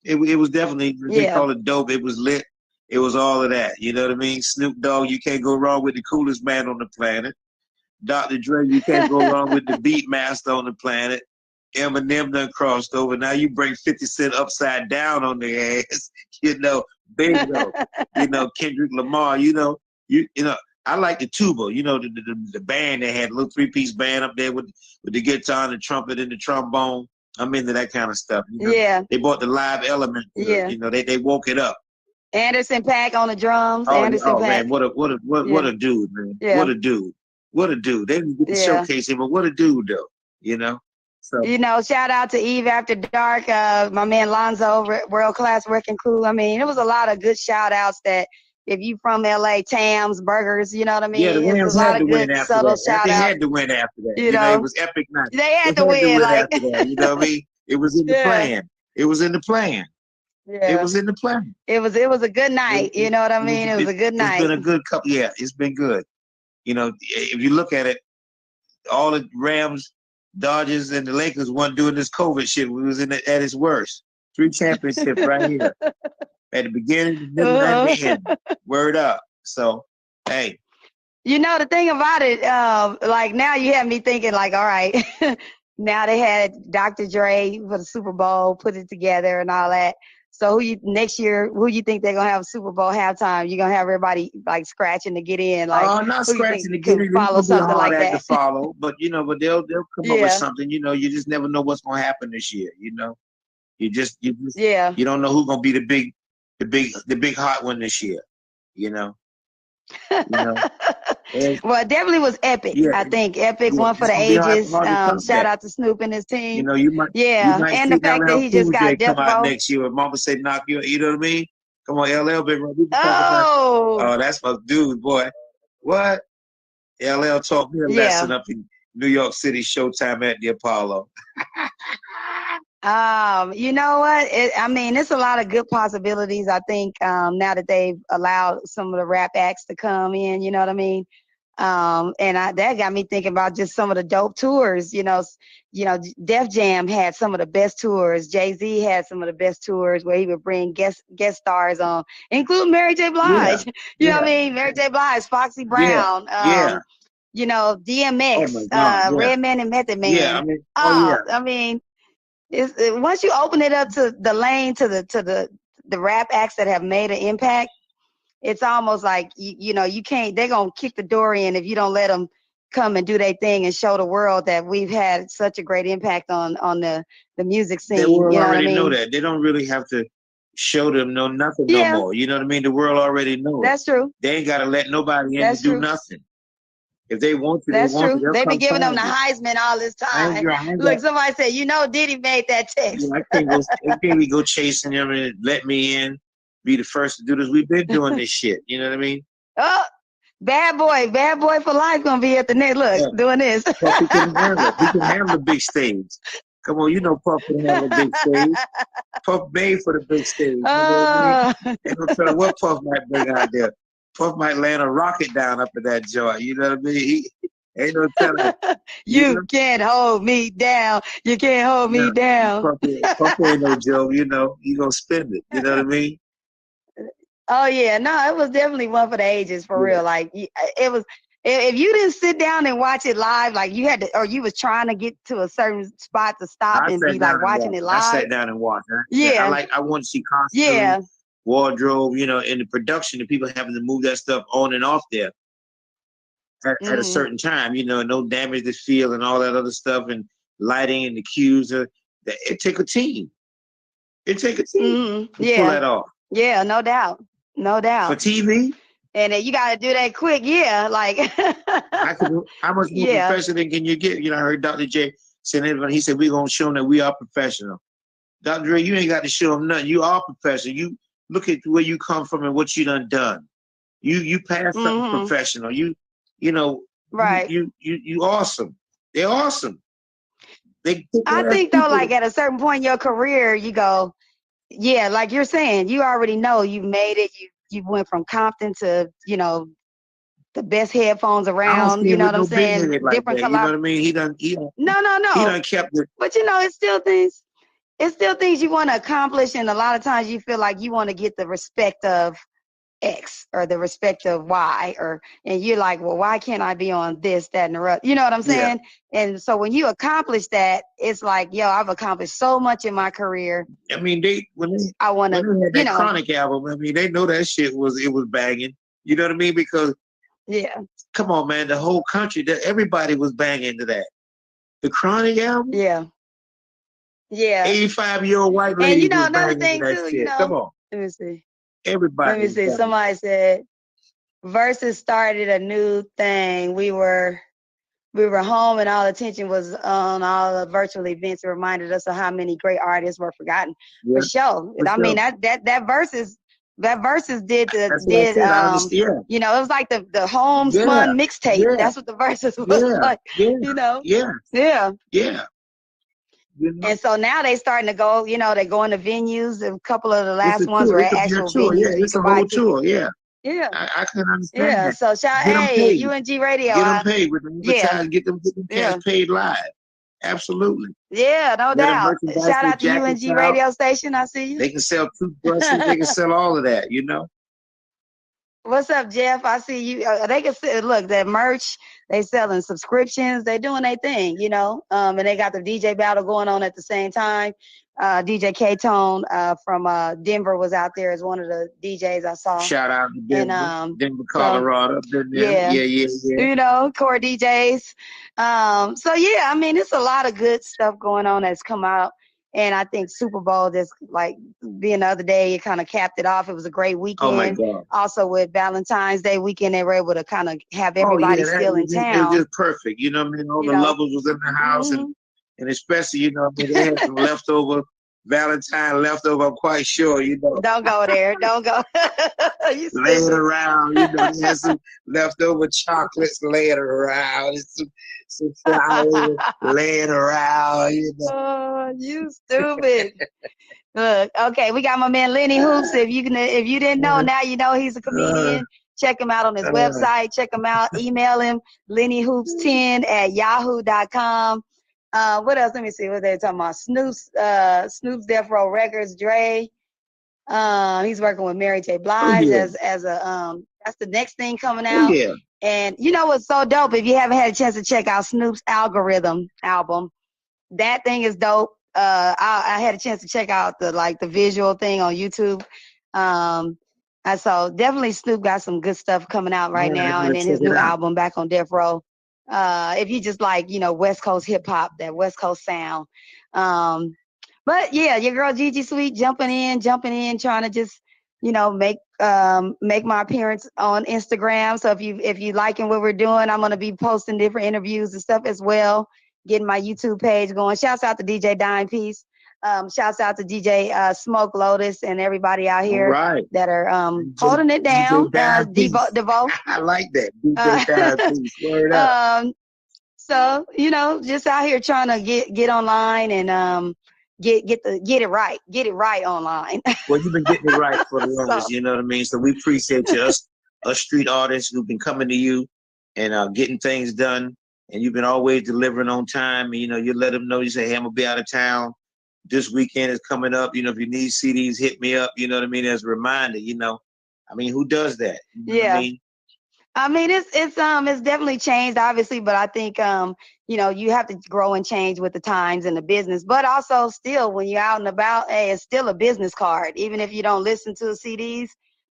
It was definitely they Yeah. call it dope. It was lit. It was all of that. You know what I mean? Snoop Dogg, you can't go wrong with the coolest man on the planet. Dr. Dre, you can't go wrong with the beat master on the planet. Eminem done crossed over. Now you bring 50 Cent upside down on their ass. You know, bingo. You know, Kendrick Lamar, you know, I like the tuba, you know, the band they had, a little 3-piece band up there with the guitar and the trumpet and the trombone. I'm into that kind of stuff. You know, Yeah, they brought the live element to it. yeah. You know, they woke it up. Anderson .Paak on the drums. Oh, Anderson oh .Paak. man, what Yeah, a dude, man. yeah, What a dude. What a dude. They didn't get to yeah. showcase him, but what a dude though. You know? So You know, shout out to Eve After Dark, my man Lonzo over at World Class Wrecking Crew. I mean, it was a lot of good shout outs that if you from LA, Tams, Burgers, you know what I yeah, the mean? It's a Rams lot had of to good win after subtle that. shout They outs, had to win after that. you You know, it know. was epic night. They They had to had to win, win like after that. You know what I mean? It was in the yeah, plan. It was in the plan. It yeah. was in the plan. It was a good night, you know what I It was mean? It was a good it's night. been a good couple. Yeah, it's been good. You know, if you look at it, all the Rams, Dodgers, and the Lakers weren't doing this COVID shit. We was at its worst. 3 championships right here at the beginning, the middle, and Uh-huh. the end. Word up. So, hey, You know, the thing about it, like now you have me thinking, like, all right, now they had Dr. Dre for the Super Bowl, put it together and all that. So next year, who you think they're gonna have Super Bowl halftime? You're gonna have everybody like scratching to get in. Like, not who you scratching think the could getting. It's follow gonna be a something hard like act to that? follow, but but they'll come up with Yeah, something. You know, you just never know what's gonna happen this year. You know, you just yeah. you don't know who's gonna be the big hot one this year. You know, you know. And, Well, it definitely was epic. yeah, I think epic yeah, one for it's the gonna be ages. hard to top Shout that. out to Snoop and his You team. know, you Yeah, might and the see fact that LL he just Cool J got come death out row. next year and Mama say knock you know what I mean? Come on, LL been we can talk about Oh, oh, that's my dude, boy. What? LL taught me a lesson yeah. up in New York City Showtime at the Apollo. You know what? I mean, it's a lot of good possibilities. I think now that they've allowed some of the rap acts to come in, you know what I mean? That got me thinking about just some of the dope tours. Def Jam had some of the best tours. Jay-Z had some of the best tours where he would bring guest stars on, including Mary J. Yeah, Blige. You know what I yeah, mean? Mary J. Blige, Foxy yeah, Brown. yeah. Oh my DMX, God, yeah. Redman and Method Yeah, Man. I mean, oh Oh, yeah. I mean, once you open it up to the lane to the rap acts that have made an impact, it's almost like you can't. They're gonna kick the door in if you don't let them come and do their thing and show the world that we've had such a great impact on the music The scene. world You know what I already know mean? that. They don't really have to show them no nothing no Yeah, more. You know what I mean? The world already know it. that's true. They ain't gotta let nobody in to That's do true. nothing. If they want to, they That's want to. true. They'll They be come giving them find the you. Heisman all this time. I ain't got Look, somebody said, Diddy made that yeah, text. I can't be go chasing them and let me in, be the first to do this. We've been doing this shit. You know what I mean? Oh, bad boy for life gonna be at the next. Look, Yeah. doing this. Puffy can handle it. He can handle the big stage. Come on, you know Puff can handle the big stage. Puff made for the big stage. You know what I mean? Uh, Ain't no telling what Puff might bring out there. Puff might land a rocket down up in that joint. You know what I mean? Ain't no telling. You you know? can't hold me down. You can't hold me No, down. Puff ain't no joke. You know, you gonna spend it. You know what I mean? Oh yeah, no, it was definitely one for the ages for Yeah. real. Like it was. If you didn't sit down and watch it live, like you had to, or you was trying to get to a certain spot to stop I and sat be like down and watching watched. it I live. sat down and watched. Yeah, I want to see costume, yeah, wardrobe, you know, in the production, the people having to move that stuff on and off there. at a certain time, you know, no damage to field and all that other stuff, and lighting and the cues. It take a team. It take a team to pull that off. Yeah, no doubt. No doubt. For TV. And then you got to do that quick. Yeah, like. How much more professional can you get? You know, I heard Dr. J saying that, he said, we're going to show them that we are professional. Dr. Dre, you ain't got to show them nothing. You are professional. You look at where you come from and what you done. You passed something professional. You know, right. You awesome. They're awesome. I think though, like at a certain point in your career, you go, yeah, like you're saying, you already know you made it. You went from Compton to, you know, the best headphones around. You know what I'm saying? Like different collab. You know what I mean? He done. No. He done kept it. But you know, it's still things you want to accomplish, and a lot of times you feel like you want to get the respect of X or the respect of Y, and you're like, well, why can't I be on this, that, and the rest? You know what I'm saying? Yeah. And so when you accomplish that, it's like, yo, I've accomplished so much in my career. I mean, when they had that Chronic album, I mean, they know that shit was banging. You know what I mean? Because come on, man, the whole country, everybody was banging to that. The Chronic album, 85-year-old white lady. And you know another thing too, shit. You know, come on, let me see. Everybody. Let me see. Somebody said Versus started a new thing. We were home and all attention was on all the virtual events. It reminded us of how many great artists were forgotten. For sure. I mean that Versus did you know, it was like the homespun mixtape. That's what the Versus was like. You know? Yeah. You know? And so now they starting to go, you know, they go into venues. A couple of the last ones were at actual venues. Yeah, it's a whole tour. Yeah. I can understand that. So UNG Radio. Get them paid with them. Get them cash paid live. Absolutely. Yeah, no doubt. Shout out to UNG Radio Station. I see you. They can sell toothbrushes. They can sell all of that, you know. What's up, Jeff? I see you. They can look that merch. They selling subscriptions. They doing their thing, you know. And they got the DJ battle going on at the same time. DJ K-Tone from Denver was out there as one of the DJs I saw. Shout out to Denver, Denver, Colorado. Yeah. You know, core DJs. So yeah, I mean, it's a lot of good stuff going on that's come out. And I think Super Bowl, just like being the other day, it kind of capped it off. It was a great weekend. Oh my God. Also with Valentine's Day weekend, they were able to kind of have everybody still in town. It was just perfect. You know what I mean? All the lovers was in the house, and especially, you know, I mean, they had some leftover Valentine leftover. I'm quite sure, you know. Don't go there. Don't go. Laying around, you know. They had some leftover chocolates laying around. Some flowers laying around, you know. Oh, you stupid. Look, okay, we got my man Lenny Hoops. If you didn't know, now you know he's a comedian. Check him out on his website. Check him out. Email him, lennyhoops10@yahoo.com. What else? Let me see what they're talking about. Snoop's Death Row Records, Dre. He's working with Mary J. Blige as a that's the next thing coming out. And you know what's so dope? If you haven't had a chance to check out Snoop's Algorithm album, that thing is dope. I had a chance to check out the visual thing on YouTube. And so definitely Snoop got some good stuff coming out right now, and then his new album Back on Death Row. If you just like, you know, West Coast hip hop, that West Coast sound. But yeah, your girl Gigi Sweet jumping in, trying to just, you know, make my appearance on Instagram. So if you liking what we're doing, I'm gonna be posting different interviews and stuff as well. Getting my YouTube page going. Shouts out to DJ Dime Piece. Shouts out to DJ Smoke Lotus and everybody out here that are holding it down. Devo. I like that. DJ Dime Piece. Word up. So, you know, just out here trying to get online and get it right online. Well, you've been getting it right for the longest, you know what I mean? So we appreciate you, us street artists who've been coming to you and getting things done. And you've been always delivering on time. And, you know, you let them know, you say, hey, I'm going to be out of town. This weekend is coming up. You know, if you need CDs, hit me up. You know what I mean? As a reminder, you know. I mean, who does that? You know what I mean? It's definitely changed, obviously, but I think, you know, you have to grow and change with the times and the business. But also still, when you're out and about, hey, it's still a business card. Even if you don't listen to the CDs,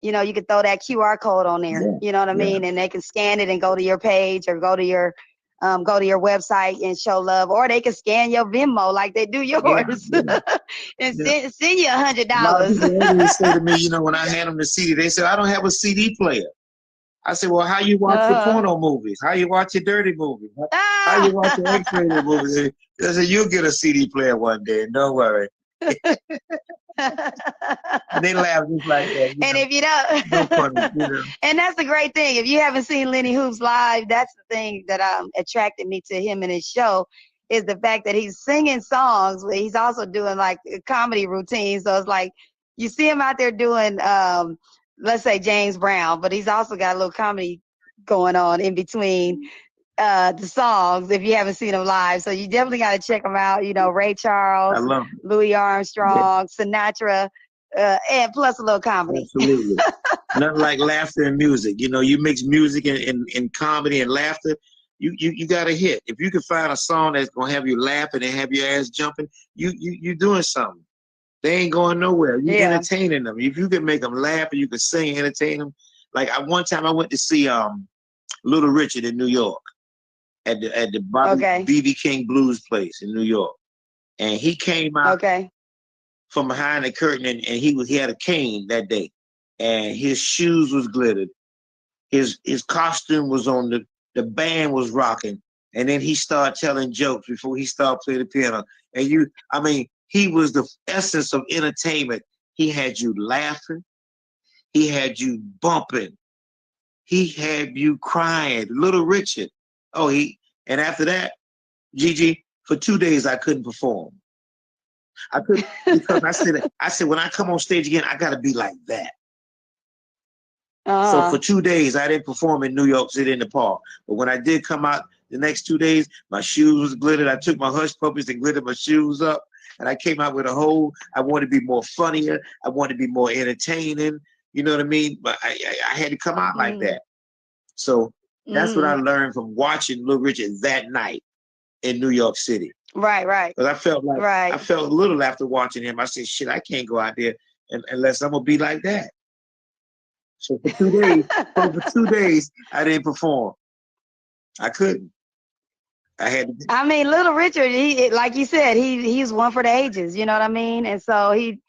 you could throw that QR code on there. Yeah, You know what I yeah. mean? And they can scan it and go to your page or go to your website and show love, or they can scan your Venmo like they do yours Yeah. and Yeah. send you A lot of $100. people always say to me, when I hand them the CD, they say, I don't have a CD player. I said, well, how you watch your porno movies? How you watch your dirty movies? How you watch your X-rated movies? They said, you'll get a CD player one day, don't worry. They laugh just like that. And if you don't, No funny, and that's the great thing. If you haven't seen Lenny Hoops live, that's the thing that attracted me to him and his show, is the fact that he's singing songs, but he's also doing like a comedy routine. So it's like you see him out there doing, let's say James Brown, but he's also got a little comedy going on in between the songs if you haven't seen him live. So you definitely got to check him out. Ray Charles, I love it. Louis Armstrong, Sinatra, and plus a little comedy. Absolutely. Nothing like laughter and music. You mix music and comedy and laughter, you got a hit. If you can find a song that's gonna have you laughing and have your ass jumping, you doing something. They ain't going nowhere. You entertaining them. If you can make them laugh and you can sing, entertain them. Like one time I went to see Little Richard in New York at the BB King Blues place in New York, and he came out from behind the curtain, and he had a cane that day, and his shoes was glittered, his costume was on, the band was rocking, and then he started telling jokes before he started playing the piano, and he was the essence of entertainment. He had you laughing, he had you bumping, he had you crying. Little Richard. And after that, Gigi, for 2 days I couldn't perform. I couldn't, because I said when I come on stage again, I gotta be like that. So for 2 days I didn't perform in New York City in the park. But when I did come out the next 2 days, my shoes was glittered. I took my hush puppies and glittered my shoes up. And I came out with I wanted to be more funnier. I wanted to be more entertaining. You know what I mean? But I had to come out like that. So that's what I learned from watching Little Richard that night in New York City. Right. Because I felt I felt a little after watching him. I said, shit, I can't go out there unless I'm gonna be like that. So for 2 days, I didn't perform. I couldn't. I had to. Little Richard, he, like you said, he's one for the ages. You know what I mean? And so he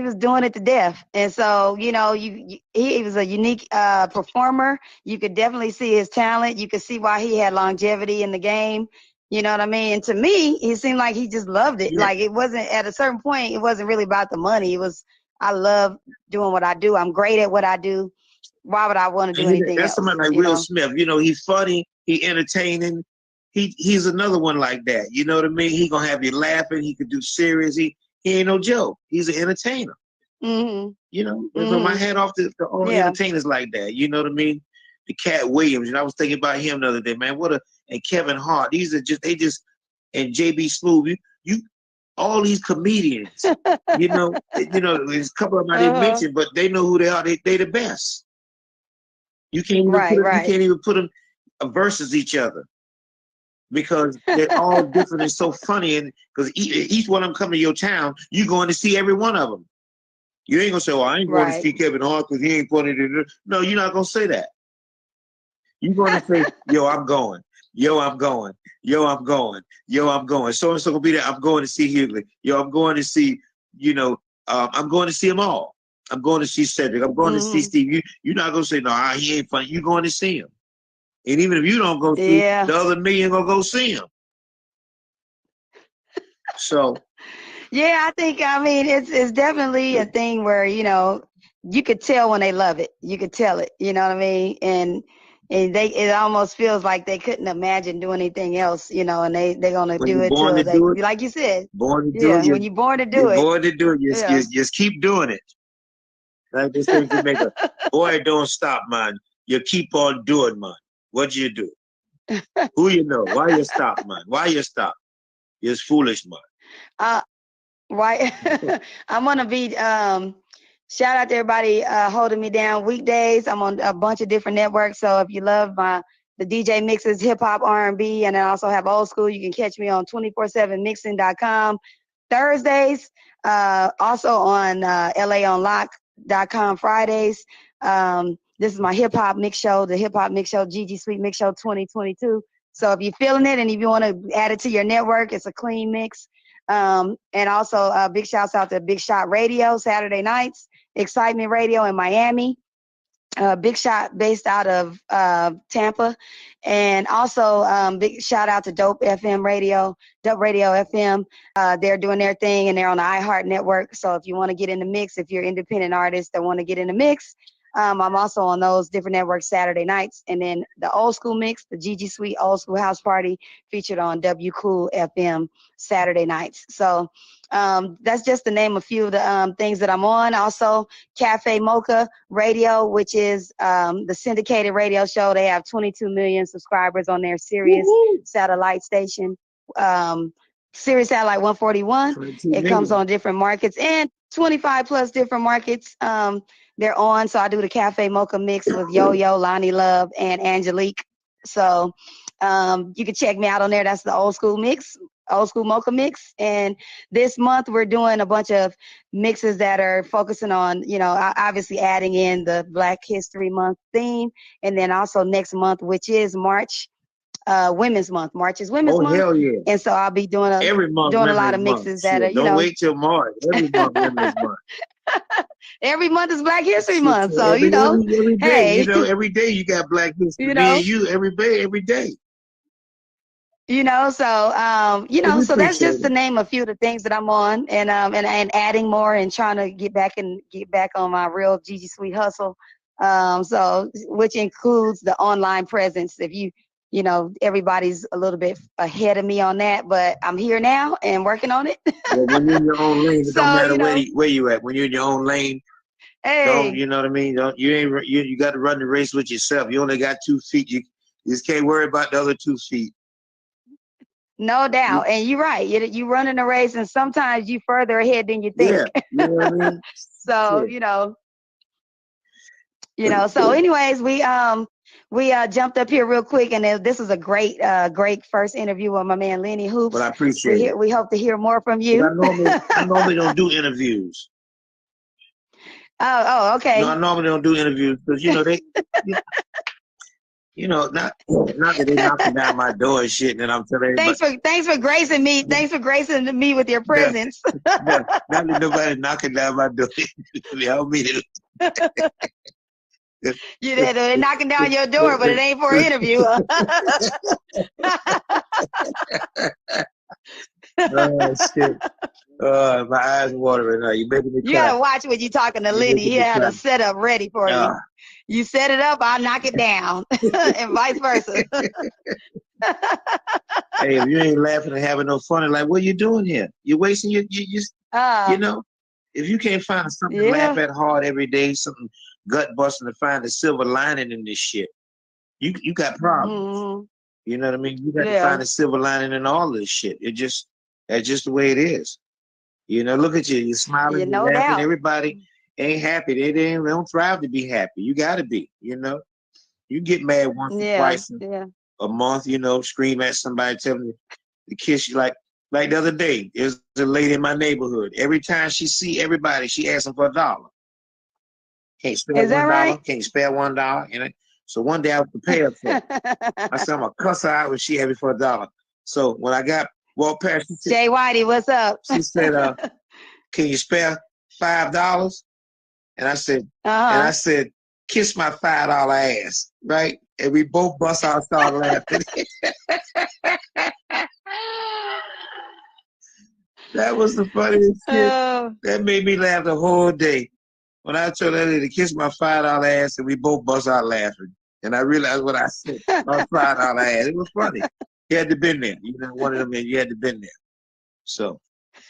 was doing it to death. And so he was a unique performer. You could definitely see his talent. You could see why he had longevity in the game. You know what I mean? And to me, he seemed like he just loved it. Yeah. Like it wasn't, at a certain point, it wasn't really about the money. It was, I love doing what I do. I'm great at what I do. Why would I want to do anything else? That's somebody like Will Smith. He's funny, he entertaining. He's another one like that. You know what I mean? He gonna have you laughing. He could do serious. He ain't no joke. He's an entertainer. So my hat off to all entertainers like that. You know what I mean? The Cat Williams, I was thinking about him the other day, man. And Kevin Hart. These are and JB Smoove. You all these comedians. There's a couple of them I didn't mention, but they know who they are. They the best. You can't even put them versus each other, because they're all different and so funny. And because each one of them come to your town, you're going to see every one of them. You ain't gonna say, "Well, I ain't going to see Kevin Hart because he ain't funny." No, you're not gonna say that. You're going to say, "Yo, I'm going. Yo, I'm going. Yo, I'm going. Yo, I'm going. So and so gonna be there. I'm going to see Hughley. Yo, I'm going to see. I'm going to see them all. I'm going to see Cedric. I'm going to see Steve. You're not gonna say, "No, he ain't funny." You're going to see him. And even if you don't go see, the other million gonna go see him. So. Yeah, I think, it's definitely a thing where, you could tell when they love it. You could tell it, you know what I mean? And it almost feels like they couldn't imagine doing anything else, and they're gonna do it till they, like you said. Born to do it. When you're born to do it. Born to do it. You just keep doing it. Like they say in Jamaica, boy, don't stop, man. You keep on doing, man. What you do? Who you know? Why you stop, man? Why you stop? You're foolish, man. Why? I'm gonna be shout out to everybody holding me down weekdays. I'm on a bunch of different networks. So if you love the DJ mixes, hip hop, R&B, and I also have old school, you can catch me on 247mixing.com. Thursdays, also on LA on Lock, ggsweet.com Fridays. This is my hip hop mix show, the hip hop mix show, GG Sweet Mix Show 2022. So if you're feeling it and if you want to add it to your network, it's a clean mix. And also big shouts out to Big Shot Radio Saturday nights, Excitement Radio in Miami. Big Shot based out of Tampa, and also big shout out to Dope FM Radio, Dope Radio FM. They're doing their thing and they're on the iHeart Network. So if you want to get in the mix, if you're an independent artist that want to get in the mix, I'm also on those different networks Saturday nights. And then the old school mix, the GG Sweet Old School House Party, featured on W Cool FM Saturday nights. So that's just to name a few of the things that I'm on. Also, Cafe Mocha Radio, which is the syndicated radio show. They have 22 million subscribers on their Sirius satellite station, Sirius Satellite 141. It comes on different markets and 25 plus different markets they're on. So I do the Cafe Mocha mix with Yo-Yo, Lonnie Love, and Angelique. So you can check me out on there. That's the old school mix. Old School Mocha Mix. And this month we're doing a bunch of mixes that are focusing on, you know, obviously adding in the Black History Month theme. And then also next month, which is March, Women's Month. March is Women's Month. Hell yeah. And so I'll be doing every month, doing a lot of mixes that are, you know. Don't wait till March. Every month, Women's Month. Every month is Black History Month. So, you know, every day, hey. you know, every day you got Black History. You know? Me and you, every day. You know, so you know, so that's just to name a few of the things that I'm on, and adding more and trying to get back on my real GG Sweet hustle. So which includes the online presence. If you know, everybody's a little bit ahead of me on that, but I'm here now and working on it. Well, when you're in your own lane, it So, don't matter you know, where you at. When you're in your own lane, hey, you know what I mean? You got to run the race with yourself. You only got 2 feet. You just can't worry about the other 2 feet. no doubt. And you're right. You running a race, and sometimes you further ahead than you think. Yeah, you know what I mean? So, Yeah. you know, so anyways, we jumped up here real quick, and this is a great first interview with my man Lenny Hoops. But I appreciate it. We hope to hear more from you. I normally don't do interviews. Oh, okay. No, I normally don't do interviews because, you know, they, you know, not that they knocking down my door and shit, and I'm telling everybody. Thanks for gracing me. Thanks for gracing me with your presence. Not that nobody knocking down my door. Help me. They're knocking down your door, but it ain't for an interview. Oh shit! My eyes watering now. You making me cry. You gotta watch when you're talking to Lenny. He had a setup ready for you. You set it up, I'll knock it down, and vice versa. Hey, if you ain't laughing and having no fun, like, what are you doing here? You're wasting you know. If you can't find something to laugh at hard every day, something gut busting to find the silver lining in this shit, you got problems. Mm-hmm. You know what I mean? You got to find the silver lining in all this shit. That's just the way it is. You know, look at you. You're smiling, you're laughing. Doubt. Everybody ain't happy. They don't thrive to be happy. You got to be, you know. You get mad once or twice a month, you know, scream at somebody, tell them to kiss you. Like the other day, there's a lady in my neighborhood. Every time she see everybody, she asks them for $1. Can't spare $1. Right? Can't spare $1. You know? So one day I was prepared for it. I said, I'm going to cuss her out when she asked me for $1. So when I walked past, she said, Jay Whitey, what's up? She said, can you spare $5? And I said, kiss my $5 ass, right? And we both bust out, started laughing. That was the funniest shit. That made me laugh the whole day. When I told that lady to kiss my $5 ass, and we both bust out laughing. And I realized what I said, my $5 ass. It was funny. You had to been there. You know, one of them, you had to been there. So.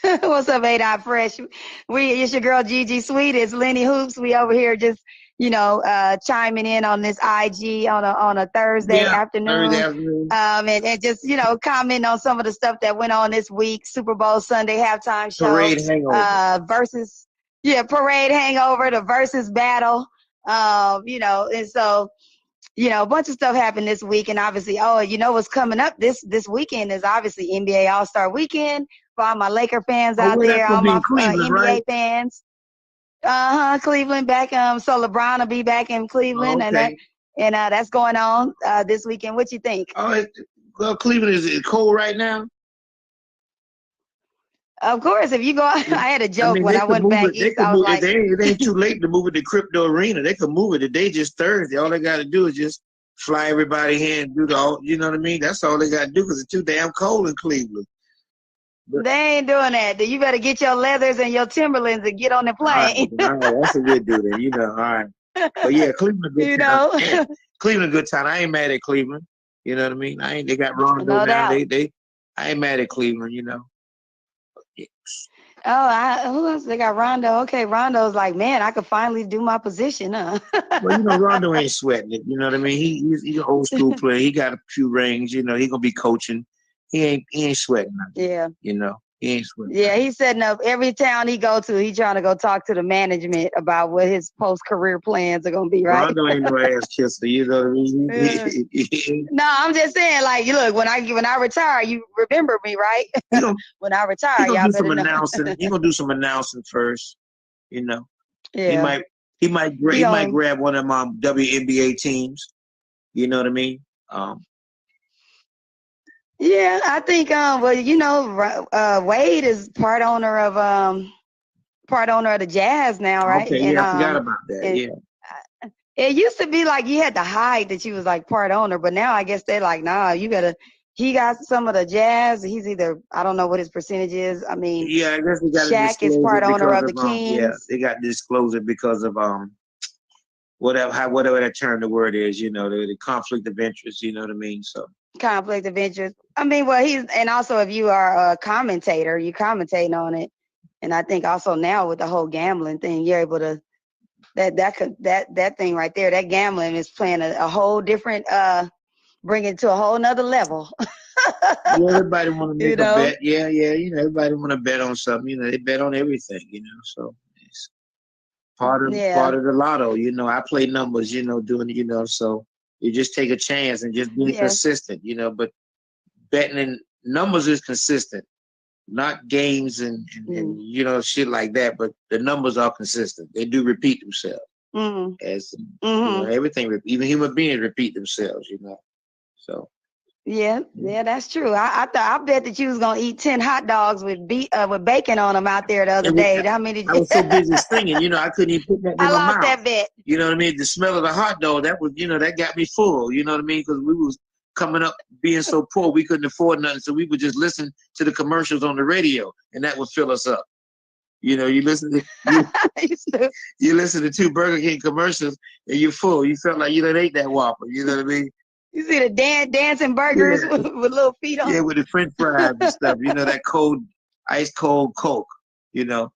What's up, A-Dot Fresh? It's your girl GG Sweet. It's Lenny Hoops. We over here just, you know, chiming in on this IG on a Thursday afternoon. And just, you know, commenting on some of the stuff that went on this week. Super Bowl Sunday halftime show. Parade hangover. Parade hangover, the versus battle. You know, and so, you know, a bunch of stuff happened this week. And obviously, you know what's coming up this weekend is obviously NBA All-Star Weekend. For all my Laker fans out there, all my NBA fans. Cleveland back. So LeBron will be back in Cleveland, Okay. and that's going on this weekend. What you think? Well, Cleveland is cold right now. Of course, if you go, I had a I joke mean, when they I could went move back it. They east. could I was move it. like, It ain't too late to move it to Crypto Arena. They could move it. The day just Thursday. All they got to do is just fly everybody here and do the all. You know what I mean? That's all they got to do because it's too damn cold in Cleveland. But, they ain't doing that. You better get your leathers and your Timberlands and get on the all right, plane. that's what we do then. You know, all right. But yeah, Cleveland a good You town. know, Man, Cleveland a good town. I ain't mad at Cleveland. You know what I mean? I ain't. They got Rondo no now. doubt. I ain't mad at Cleveland. You know. Oh, who else? They got Rondo. Okay, Rondo's like, man, I could finally do my position, huh? Well, you know, Rondo ain't sweating it. You know what I mean? He's an old school player. He got a few rings. You know, he gonna be coaching. He ain't sweating nothing. Yeah. You know, he ain't sweating. Yeah, he's setting up every town he go to. He trying to go talk to the management about what his post career plans are gonna be. Right? Rondo ain't no ass kisser. You know what I mean? No, I'm just saying, like, you look, when I retire, you remember me, right? When I retire, he gonna y'all do some better know. announcing. He gonna do some announcing first. You know. Yeah. He might grab one of my WNBA teams. You know what I mean? Yeah, I think well, you know, Wade is part owner of the Jazz now, right? Okay, and I forgot about that. Yeah. It used to be like you had to hide that you was like part owner, but now I guess they're like, nah, he got some of the Jazz. He's either, I don't know what his percentage is. I mean, yeah, I guess they got to Shaq is part owner of the Kings. Yeah, they got to disclose it because of whatever that term the word is, you know, the conflict of interest, you know what I mean? So conflict of interest. I mean, well, and also if you are a commentator, you commentating on it. And I think also now with the whole gambling thing, you're able to that thing right there, that gambling is playing a whole different bring it to a whole nother level. Yeah, everybody want to make a bet. Yeah, you know, everybody want to bet on something. You know, they bet on everything. You know, so it's part of the lotto. You know, I play numbers. You know, doing so you just take a chance and just be consistent. You know, but betting in numbers is consistent, not games and you know shit like that. But the numbers are consistent. They do repeat themselves. As you know, everything, even human beings repeat themselves. You know, so. Yeah, that's true. I bet that you was gonna eat 10 hot dogs with bacon on them out there the other day. How many? I was so busy singing, you know, I couldn't even put that in my mouth. I lost that bet. You know what I mean? The smell of the hot dog, that was, you know, that got me full. You know what I mean? Because we was coming up being so poor, we couldn't afford nothing, so we would just listen to the commercials on the radio, and that would fill us up. You know, you listen to 2 Burger King commercials, and you're full. You felt like you done ate that Whopper. You know what I mean? You see the dancing burgers with little feet on. Yeah, with the French fries and stuff. You know, that ice cold Coke. You know,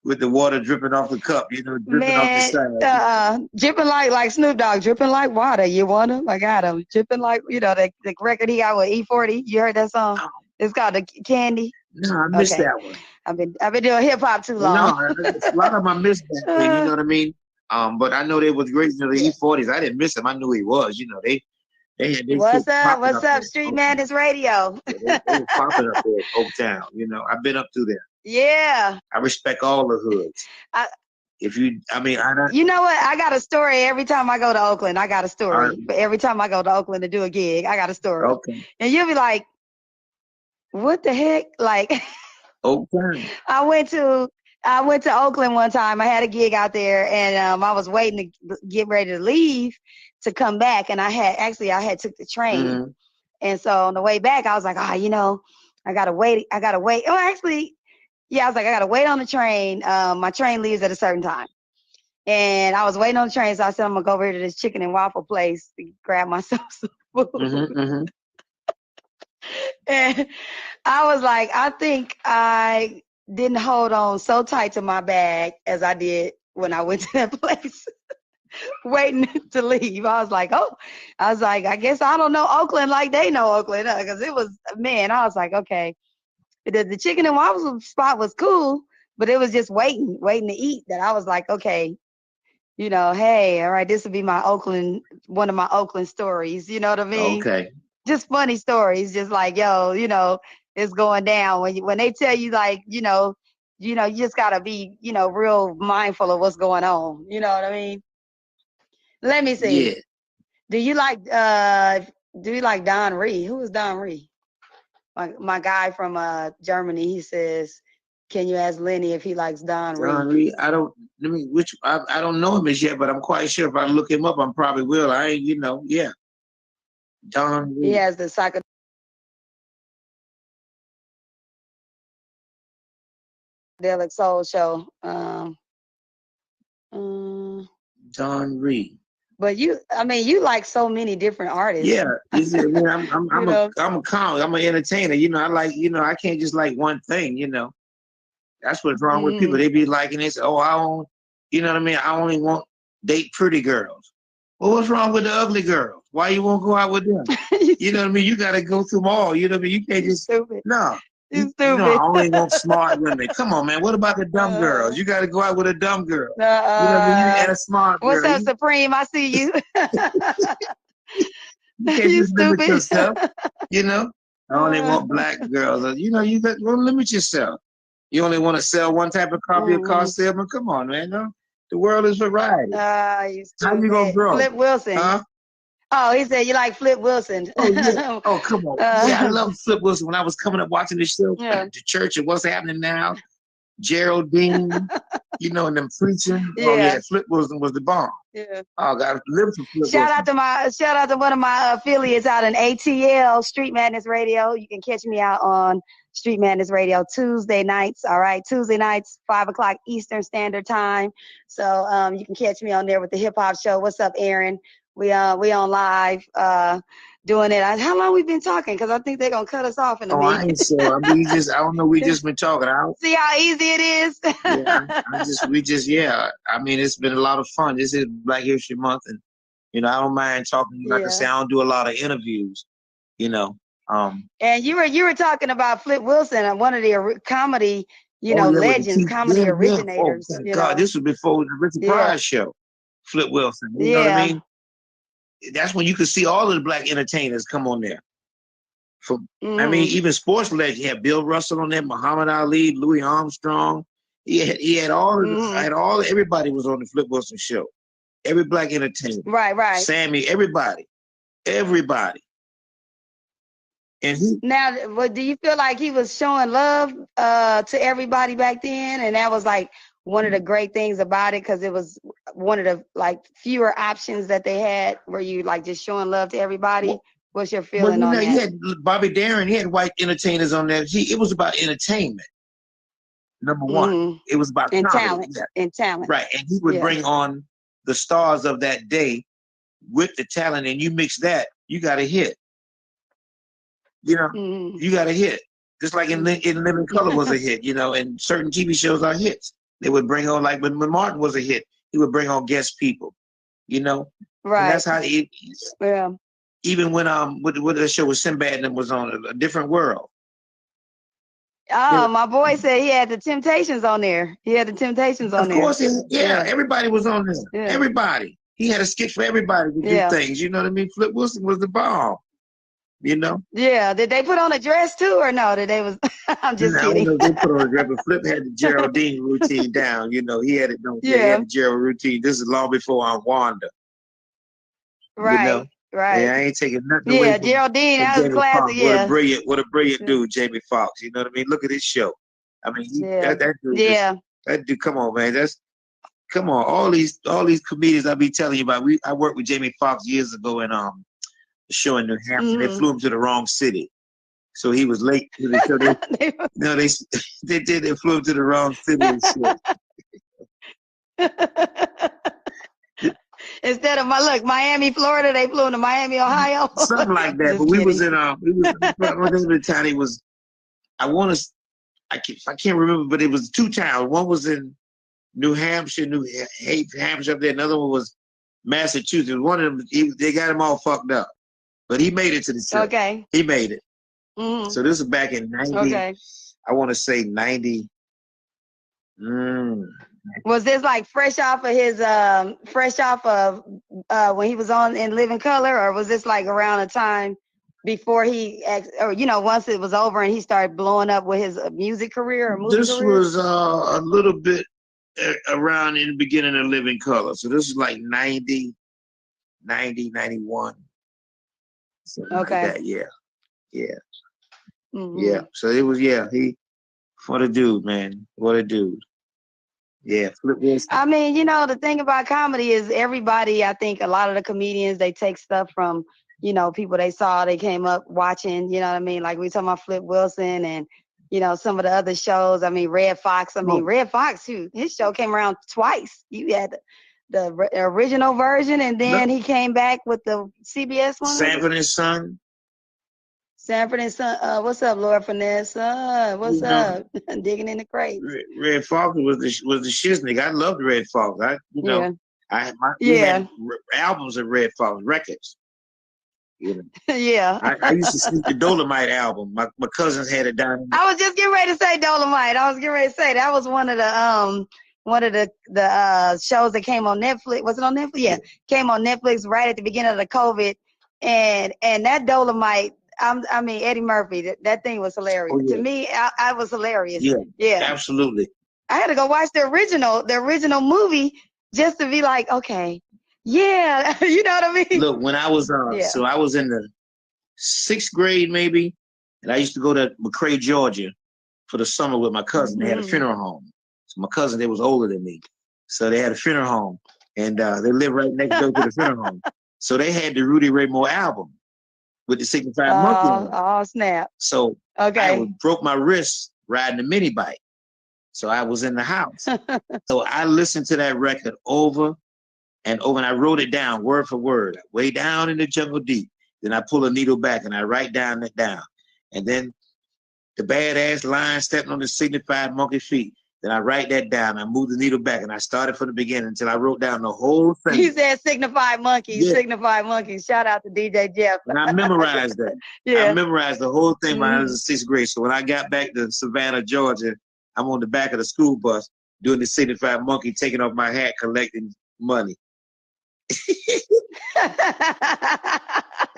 with the water dripping off the cup. You know, dripping off the side. Dripping like Snoop Dogg, dripping like water. You want him? I got him. Dripping like, you know, the record he got with E40. You heard that song? Oh. It's called The Candy. No, I missed that one. I've been doing hip hop too long. No, a lot of them I missed that thing. You know what I mean? But I know they was great. You know, the E40s. I didn't miss them. I knew he was. You know, they what's up, Street Madness Radio? They were popping up there at Oaktown. You know, I've been up through there. Yeah. I respect all the hoods. You know what? I got a story every time I go to Oakland. I got a story. But every time I go to Oakland to do a gig, I got a story. Okay. And you'll be like, what the heck? Like, Oakland. I went to Oakland one time. I had a gig out there, and I was waiting to get ready to leave to come back, and I had took the train. Mm-hmm. And so on the way back, I was like, you know, I gotta wait. Oh, actually, yeah, I was like, I gotta wait on the train. My train leaves at a certain time. And I was waiting on the train, so I said, I'm gonna go over to this chicken and waffle place to grab myself some food. Mm-hmm, mm-hmm. And I was like, I think I didn't hold on so tight to my bag as I did when I went to that place. Waiting to leave. I was like, I guess I don't know Oakland like they know Oakland, because it was, man, I was like, okay. The chicken and waffle spot was cool, but it was just waiting to eat, that I was like, okay, you know, hey, all right, this would be one of my Oakland stories, you know what I mean? Okay. Just funny stories, just like, yo, you know, it's going down. When they tell you, like, you know, you know, you just gotta be, you know, real mindful of what's going on. You know what I mean? Let me see. Yeah. Do you like Don Ree? Who is Don Ree? My guy from Germany, he says, can you ask Lenny if he likes Don John Ree? Reed, I don't. I mean, I don't know him as yet, but I'm quite sure if I look him up, I probably will. I ain't, you know, yeah. John He Reed. has the psychedelic soul show. John Reed. But I mean, you like so many different artists. Yeah, is it, I mean, I'm know? a comic. I'm an entertainer. You know, I like, you know, I can't just like one thing. You know, that's what's wrong with people. They be liking this. Oh, I don't. You know what I mean? I only want date pretty girls. Well, what's wrong with the ugly girls? Why you won't go out with them? You know what I mean? You got to go through them all. You know what I mean? You can't just stupid. no. You You know, stupid. I only want smart women. Come on, man. What about the dumb girls? You got to go out with a dumb girl. You know what I mean? And a smart girl. What's up, Supreme? I see you. You can't just limit yourself. You know, I only want black girls. You know, you got to limit yourself. You only want to sell one type of copy of car salesman. Come on, man. No, the world is variety. How you gonna grow? Flip Wilson. Huh? Oh, he said you like Flip Wilson. Oh, yeah. Oh, come on. Yeah, I love Flip Wilson. When I was coming up watching the show, the church and What's Happening Now, Geraldine, you know, and them preaching. Yeah. Oh, yeah, Flip Wilson was the bomb. Yeah. Oh, God, live for Flip shout Wilson. Shout out to one of my affiliates out in ATL, Street Madness Radio. You can catch me out on Street Madness Radio Tuesday nights. All right, Tuesday nights, 5 o'clock Eastern Standard Time. So you can catch me on there with the Hip Hop Show. What's up, Aaron? We on live doing it. How long we been talking? Because I think they're gonna cut us off in a minute. I ain't sure. I mean, I don't know. We just been talking. See how easy it is. Yeah. I mean, it's been a lot of fun. This is Black History Month, and you know, I don't mind talking. Like I say, I don't do a lot of interviews. You know. And you were talking about Flip Wilson, one of the comedy, legends, comedy originators. Oh, God, this was before the Richard Pryor show. Flip Wilson. You know what I mean? That's when you could see all of the black entertainers come on there. I mean, even sports legends. You had Bill Russell on there, Muhammad Ali, Louis Armstrong. He had all of everybody was on the Flip Wilson show. Every black entertainer. Right. Sammy, everybody. And do you feel like he was showing love to everybody back then? And that was like one of the great things about it, because it was one of the like fewer options that they had where you like just showing love to everybody. What's your feeling on that? He had Bobby Darin, he had white entertainers on there. It was about entertainment. Number one. It was about talent. And talent. Right. And he would bring on the stars of that day with the talent, and you mix that, you got a hit. You know, you got a hit. Just like in Living Color was a hit, you know, and certain TV shows are hits. They would bring on, like when Martin was a hit, he would bring on guest people, you know? Right. And that's how even when with the show with Sinbad and was on A Different World. Oh, my boy said he had the Temptations on there. Of course, everybody was on there. Yeah. Everybody. He had a skit for everybody to do things. You know what I mean? Flip Wilson was the bomb. You know? Yeah. Did they put on a dress too, or no? I'm just kidding. I don't know if they put on a dress, but Flip had the Geraldine routine down. You know, he had it. He had the Gerald routine. This is long before I'm Wanda. Right. You know? Right. Yeah, I ain't taking nothing away from Geraldine, that was classic. Fox. What a brilliant dude, Jamie Foxx. You know what I mean? Look at his show. I mean, that dude. That dude, come on, man. Come on. All these comedians I be telling you about. I worked with Jamie Foxx years ago in a show in New Hampshire. They flew him to the wrong city, so he was late to the show. They flew him to the wrong city and shit. Instead of Miami, Florida, they flew him to Miami, Ohio. Something like that. But we was in the town. It was, I can't remember, but it was two towns. One was in New Hampshire, Hampshire up there. Another one was Massachusetts. One of them, they got him all fucked up, but he made it to the show. Okay. He made it. So this is back in 90. Okay. I want to say 90. Was this like fresh off of when he was on in Living Color, or was this like around a time before he, or once it was over and he started blowing up with his music career or movie This career? was a little bit around in the beginning of Living Color. So this is like 90, 91. Something like Okay. that. Yeah. Yeah. Mhm. Yeah. So it was, what a dude, man. What a dude. Yeah. Flip Wilson. I mean, the thing about comedy is everybody, I think a lot of the comedians, they take stuff from, people they saw, they came up watching, you know what I mean? Like we talking about Flip Wilson and, some of the other shows. I mean, Red Fox. Red Fox, his show came around twice. You had the original version, and then he came back with the CBS one. Sanford and Son. Sanford and Son. What's up, Laura Finesse? What's up? Digging in the crates. Red Fox was the shiznick. I loved Red Fox. We had albums of Red Fox records. Yeah. I used to sneak the Dolomite album. My cousins had it down. I was just getting ready to say Dolomite. I was getting ready to say that was one of the shows that came on Netflix. Was it on Netflix? Yeah, came on Netflix right at the beginning of the COVID, and that Dolomite. Eddie Murphy. That thing was hilarious. Oh, yeah. To me, I was hilarious. Yeah, absolutely. I had to go watch the original movie just to be like, okay, yeah, you know what I mean. Look, when I was so I was in the 6th grade maybe, and I used to go to McRae, Georgia, for the summer with my cousin. They had a funeral home. So my cousin, they was older than me, so they had a funeral home, and they lived right next door to the funeral home. So they had the Rudy Ray Moore album with the Signified Monkey on it. Oh, snap. So I broke my wrist riding a mini bike. So I was in the house. So I listened to that record over and over, and I wrote it down word for word, way down in the jungle deep. Then I pull a needle back and I write down. And then the badass lion stepping on the signified monkey feet. Then I write that down. I move the needle back and I started from the beginning until I wrote down the whole thing. He said signified monkey, signified monkey. Shout out to DJ Jeff. And I memorized that. I memorized the whole thing when I was in 6th grade. So when I got back to Savannah, Georgia, I'm on the back of the school bus doing the signified monkey, taking off my hat, collecting money.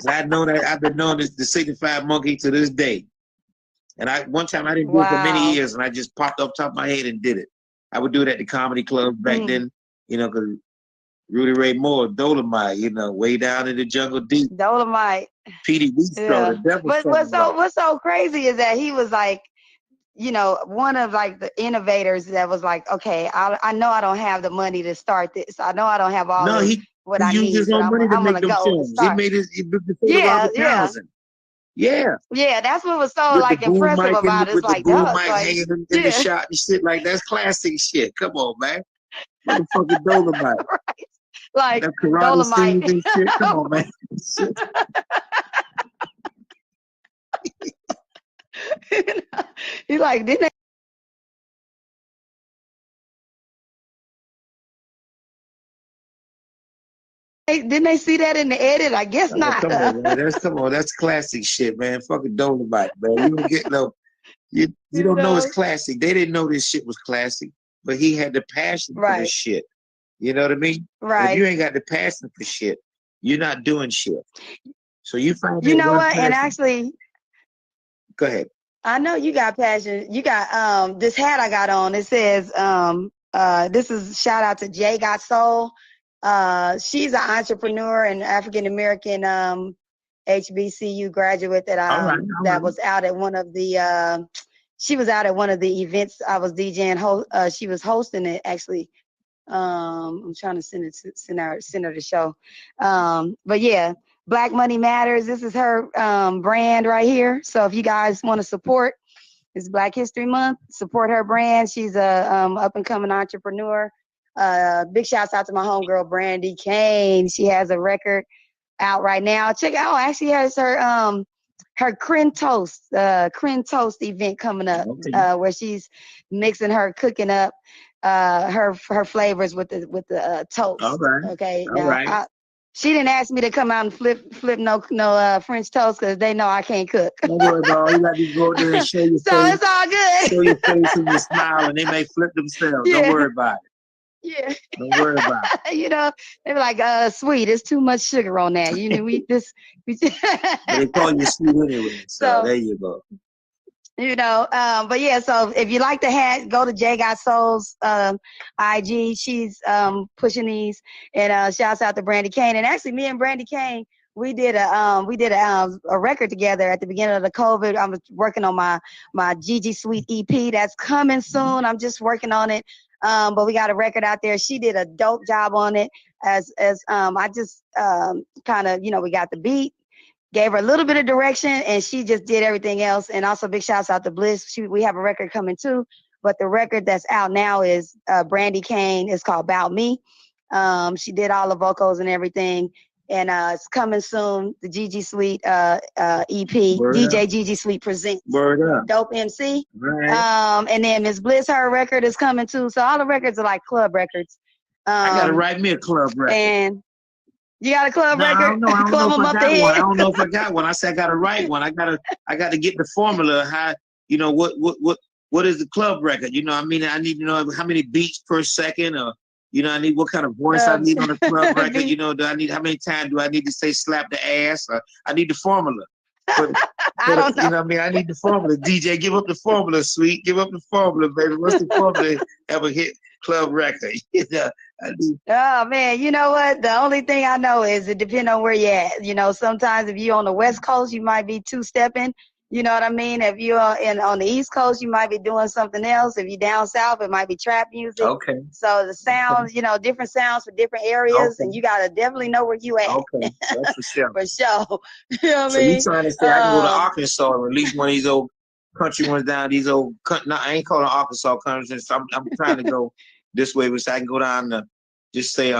I know that I've been knowing the signified monkey to this day. And one time I didn't do it for many years, and I just popped up top of my head and did it. I would do it at the comedy club back then, because Rudy Ray Moore, Dolomite, way down in the jungle deep. Dolomite. P.D. Wheatstraw, the devil. But what's so crazy is that he was like, one of like the innovators that was like, okay, I know I don't have the money to start this. I know I don't have all what I need. He used his own money to make them films. He made his Yeah, that's what was so like impressive about it. It's like, the boom mic hanging in the shot and shit. Like, that's classic shit. Come on, man. Motherfucking Dolomite. Right. Like that karate scenes and shit. Come on, man. He's like, didn't they see that in the edit? I guess not. Come on, that's classic shit, man. Fucking Dolomite, man. You don't get you don't know it's classic. They didn't know this shit was classic, but he had the passion for this shit. You know what I mean? Right. If you ain't got the passion for shit, you're not doing shit. So you find you know what? And actually, go ahead. I know you got passion. You got this hat I got on. It says this is shout out to Jay Got Soul. She's an entrepreneur and African American HBCU graduate that that was out at one of the she was out at one of the events I was DJing. She was hosting it actually. I'm trying to send her the show. But yeah, Black Money Matters. This is her brand right here. So if you guys want to support, it's Black History Month. Support her brand. She's a up and coming entrepreneur. Big shouts out to my homegirl Brandy Kane. She has a record out right now. Check out. Actually has her Crin Toast event coming up, where she's mixing her cooking up her flavors with the toast. All right. Okay. All right. She didn't ask me to come out and flip no French toast because they know I can't cook. Don't worry about it. You got to go there and show your face. So it's all good. Show your face and your smile, and they may flip themselves. Don't worry about it. Yeah. Don't worry about You know, they be like, sweet, it's too much sugar on that. You know, we But they call you sweet anyway. So so there you go. but yeah, so if you like the hat, go to J Got Souls IG. She's pushing these, and shouts out to Brandy Kane. And actually, me and Brandy Kane, we did a record together at the beginning of the COVID. I was working on my Gigi Sweet EP that's coming soon. I'm just working on it. But we got a record out there. She did a dope job on it. As I just kind of, we got the beat, gave her a little bit of direction, and she just did everything else. And also big shouts out to Bliss. We have a record coming too, but the record that's out now is Brandy Kane. It's called About Me. She did all the vocals and everything, and it's coming soon. The Gigi Sweet EP, Word DJ up. Gigi Sweet presents Word up. Dope MC. Right. And then Miss Bliss, her record is coming too. So all the records are like club records. I gotta write me a club record. And you got a club No, I record? don't know. I don't Club know if them I up got the one. I head. don't know if I got one. I said I gotta write one. I gotta get the formula. How what is the club record? I mean, I need to know how many beats per second, or I need what kind of voice I need on the club record. Do I need how many times do I need to say slap the ass? Or I need the formula. I don't know. What I mean? I need the formula. DJ, give up the formula, sweet. Give up the formula, baby. What's the formula ever hit club record? Oh man, you know what? The only thing I know is it depends on where you're at. Sometimes if you're on the West Coast, you might be two-stepping. You know what I mean? If you're on the East Coast, you might be doing something else. If you're down south, it might be trap music. Okay. So the sound, different sounds for different areas, and you gotta definitely know where you at. Okay, that's for sure. For sure. You know what So I mean? you trying to say I can go to Arkansas and release one of these old country ones down, these old, no, I ain't calling Arkansas country. I'm trying to go this way, which I can go down to just say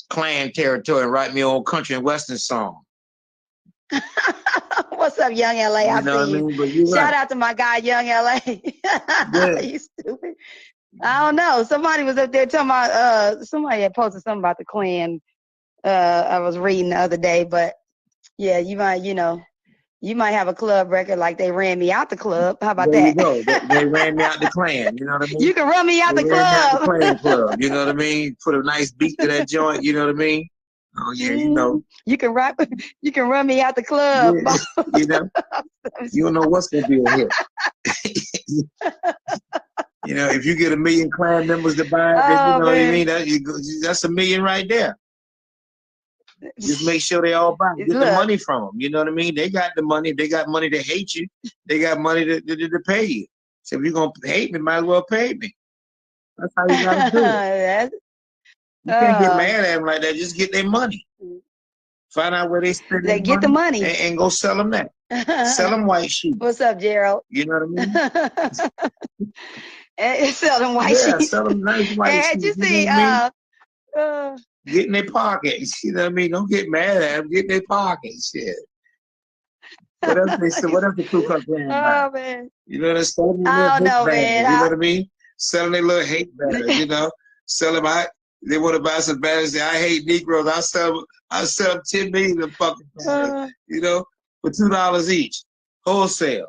Clan territory and write me an old country and western song. What's up, Young LA? I see you. But you're Shout right. out to my guy, Young LA. Yeah. You stupid. I don't know. Somebody was up there talking about somebody had posted something about the Klan. I was reading the other day, but yeah, you might have a club record like they ran me out the club. How about there that? You go. They ran me out the Klan. You know what I mean? You can run me out the ran me out club. the Klan club. You know what I mean? Put a nice beat to that joint. You know what I mean? Oh yeah, you know. You can run me out the club. Yeah, you don't know what's gonna be a hit. If you get 1 million Klan members to buy it, then you know what I mean. That's $1 million right there. Just make sure they all buy. Get the money from them. You know what I mean? They got the money. They got money to hate you. They got money to pay you. So if you're gonna hate me, might as well pay me. That's how you gotta do it. You can't get mad at them like that. Just get their money. Find out where they spend their money. Get the money. And go sell them that. Sell them white sheep. What's up, Gerald? You know what I mean? Sell them white sheep. Sell them nice white sheep. You see, get in their pockets. You know what I mean? Don't get mad at them. Get in their pockets. Shit. What else they say? What else the Ku Klux Klan about? Man. You know, they're selling their I don't know, man. You know what I mean? Selling their little hate banners, Sell them out. They want to buy some banners. Say, I hate Negroes. I sell them 10 million of fucking banners, for $2 each. Wholesale.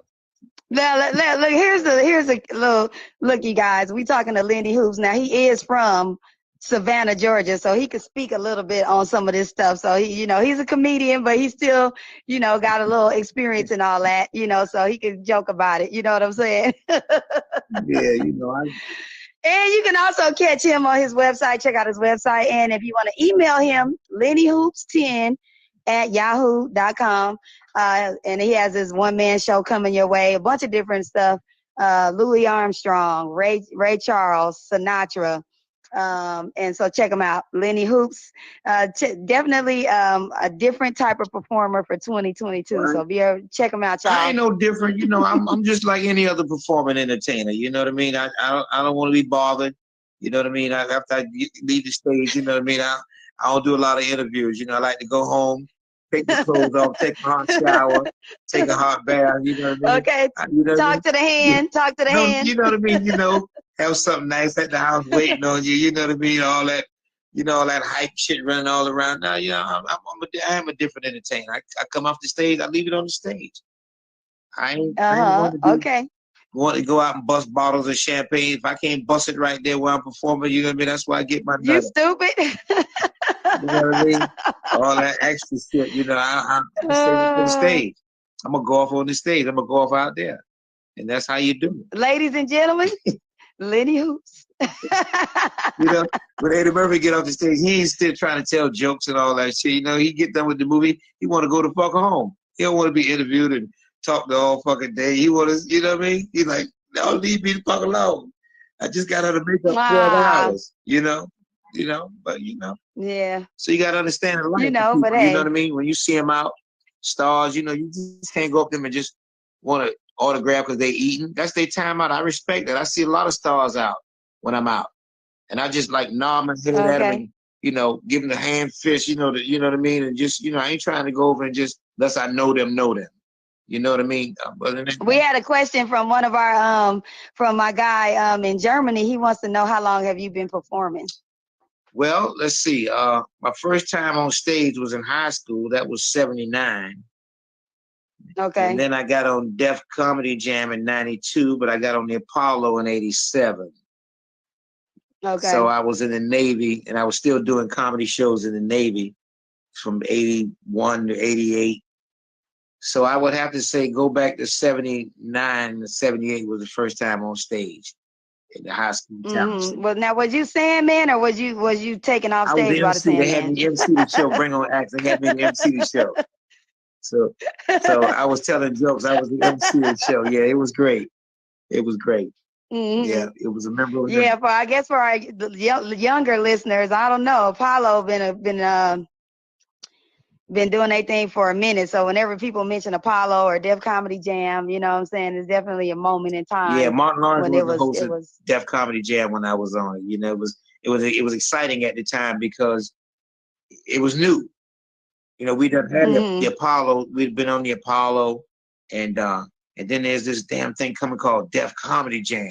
Now, look, here's a little look, you guys. We talking to Lenny Hoops. Now, he is from Savannah, Georgia, so he could speak a little bit on some of this stuff. So he, he's a comedian, but he still, got a little experience and all that, so he can joke about it. You know what I'm saying? Yeah, And you can also catch him on his website. Check out his website. And if you want to email him, lennyhoops10@yahoo.com. And he has his one-man show coming your way, a bunch of different stuff. Louis Armstrong, Ray Charles, Sinatra. And so check him out. Lenny Hoops, definitely a different type of performer for 2022. Right. So check him out, y'all. I ain't no different. I'm just like any other performing entertainer. You know what I mean? I don't want to be bothered. You know what I mean? After I leave the stage, you know what I mean? I don't do a lot of interviews. I like to go home, take the clothes off, take a hot shower, take a hot bath. You know what I mean? Okay. Talk to the hand. Talk to the hand. You know what I mean? Have something nice at the house waiting on you. You know what I mean? All that, all that hype shit running all around. Now, I am a different entertainer. I come off the stage, I leave it on the stage. I ain't Okay. want to go out and bust bottles of champagne. If I can't bust it right there where I'm performing, you know what I mean? That's where I get my You nut. stupid. You know what I mean? All that extra shit, you know, I'm saving for the stage. I'm going to go off on the stage. I'm going to go off out there. And that's how you do it. Ladies and gentlemen, Lenny Hoops. You know, when Eddie Murphy get off the stage, he ain't still trying to tell jokes and all that shit. You know, he get done with the movie, he want to go the fuck home. He don't want to be interviewed and talk the whole fucking day. He want to, you know what I mean? He's like, no, leave me the fuck alone. I just got out of makeup 12 hours, you know, but you know. Yeah. So you got to understand the life. You know, but you hey. know what I mean? When you see them out, stars, you know, you just can't go up to them and just want to autograph because they eating. That's their time out. I respect that. I see a lot of stars out when I'm out. And I just like nod my head at them and, you know, give them the hand fist, you know what I mean? And just, you know, I ain't trying to go over and just, unless I know them. You know what I mean? We had a question from one of our, from my guy in Germany. He wants to know, how long have you been performing? Well, let's see. My first time on stage was in high school. That was 79. Okay. And then I got on Def Comedy Jam in 92, but I got on the Apollo in 87. Okay. So I was in the Navy, and I was still doing comedy shows in the Navy from 81 to 88. So I would have to say go back to 79 to 78 was the first time on stage in the high school. Well, now, was you Sandman or was you taking off stage by the Sandman? They had me MC the show, bring on acts. They had me MC the show. So I was telling jokes. I was the MC of the show. Yeah, it was great. It was great. Yeah, it was a memorable. Yeah, I guess for our younger listeners, I don't know. Apollo been doing their thing for a minute. So whenever people mention Apollo or Def Comedy Jam, you know what I'm saying, it's definitely a moment in time. Yeah, Martin Lawrence when was the host of Def Comedy Jam when I was on it. You know, it was exciting at the time because it was new. You know, we'd have had the Apollo. We'd been on the Apollo, and then there's this damn thing coming called Def Comedy Jam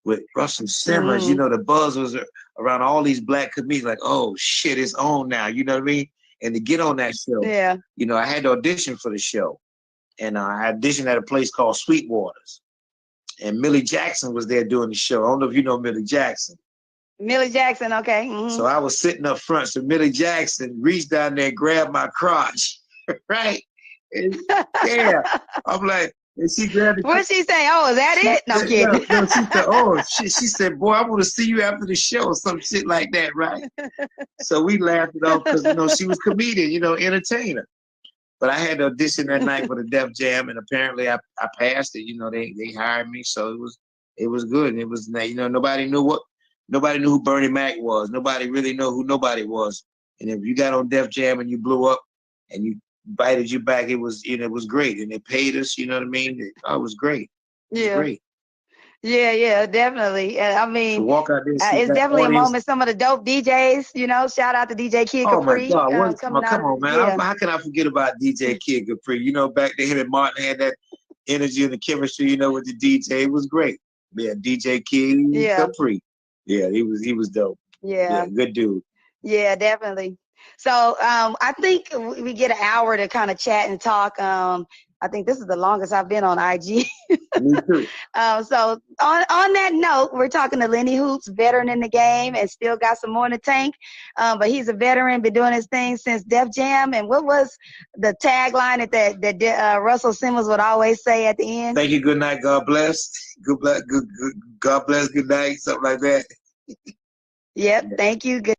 with Russell Simmons. You know, the buzz was around all these black comedians. Like, oh shit, it's on now. You know what I mean? And to get on that show, you know, I had to audition for the show, and I auditioned at a place called Sweetwater's, and Millie Jackson was there doing the show. I don't know if you know Millie Jackson. Millie Jackson, okay. So I was sitting up front. So Millie Jackson reached down there and grabbed my crotch, right? And, yeah, I'm like, and she grabbed it. What'd she say? Oh, is that it? No, I'm kidding. No, she said, oh, shit. She said, boy, I want to see you after the show or some shit like that, right? So we laughed it off because, you know, she was comedian, you know, entertainer. But I had to audition that night for the Def Jam, and apparently I passed it. You know, they hired me, so it was good. And it was, you know, nobody knew who Bernie Mac was. Nobody really knew who nobody was. And if you got on Def Jam and you blew up and you invited you back, it was, you know, it was great. And they paid us, you know what I mean? It was great. It was great. Yeah, definitely. And I mean, walk out there, it's definitely a moment. Some of the dope DJs, you know, shout out to DJ Kid Capri. Oh my God, come on, man. Yeah. How can I forget about DJ Kid Capri? You know, back then him and Martin had that energy and the chemistry, you know, with the DJ. It was great. Yeah, DJ Kid Capri. Yeah, he was dope. Yeah, good dude. Yeah, definitely. So I think we get an hour to kind of chat and talk. I think this is the longest I've been on IG. Me too. So on that note, we're talking to Lenny Hoops, veteran in the game and still got some more in the tank. But he's a veteran, been doing his thing since Def Jam. And what was the tagline that Russell Simmons would always say at the end? Thank you, good night, God bless. God bless, good night, something like that. Yep, thank you. Good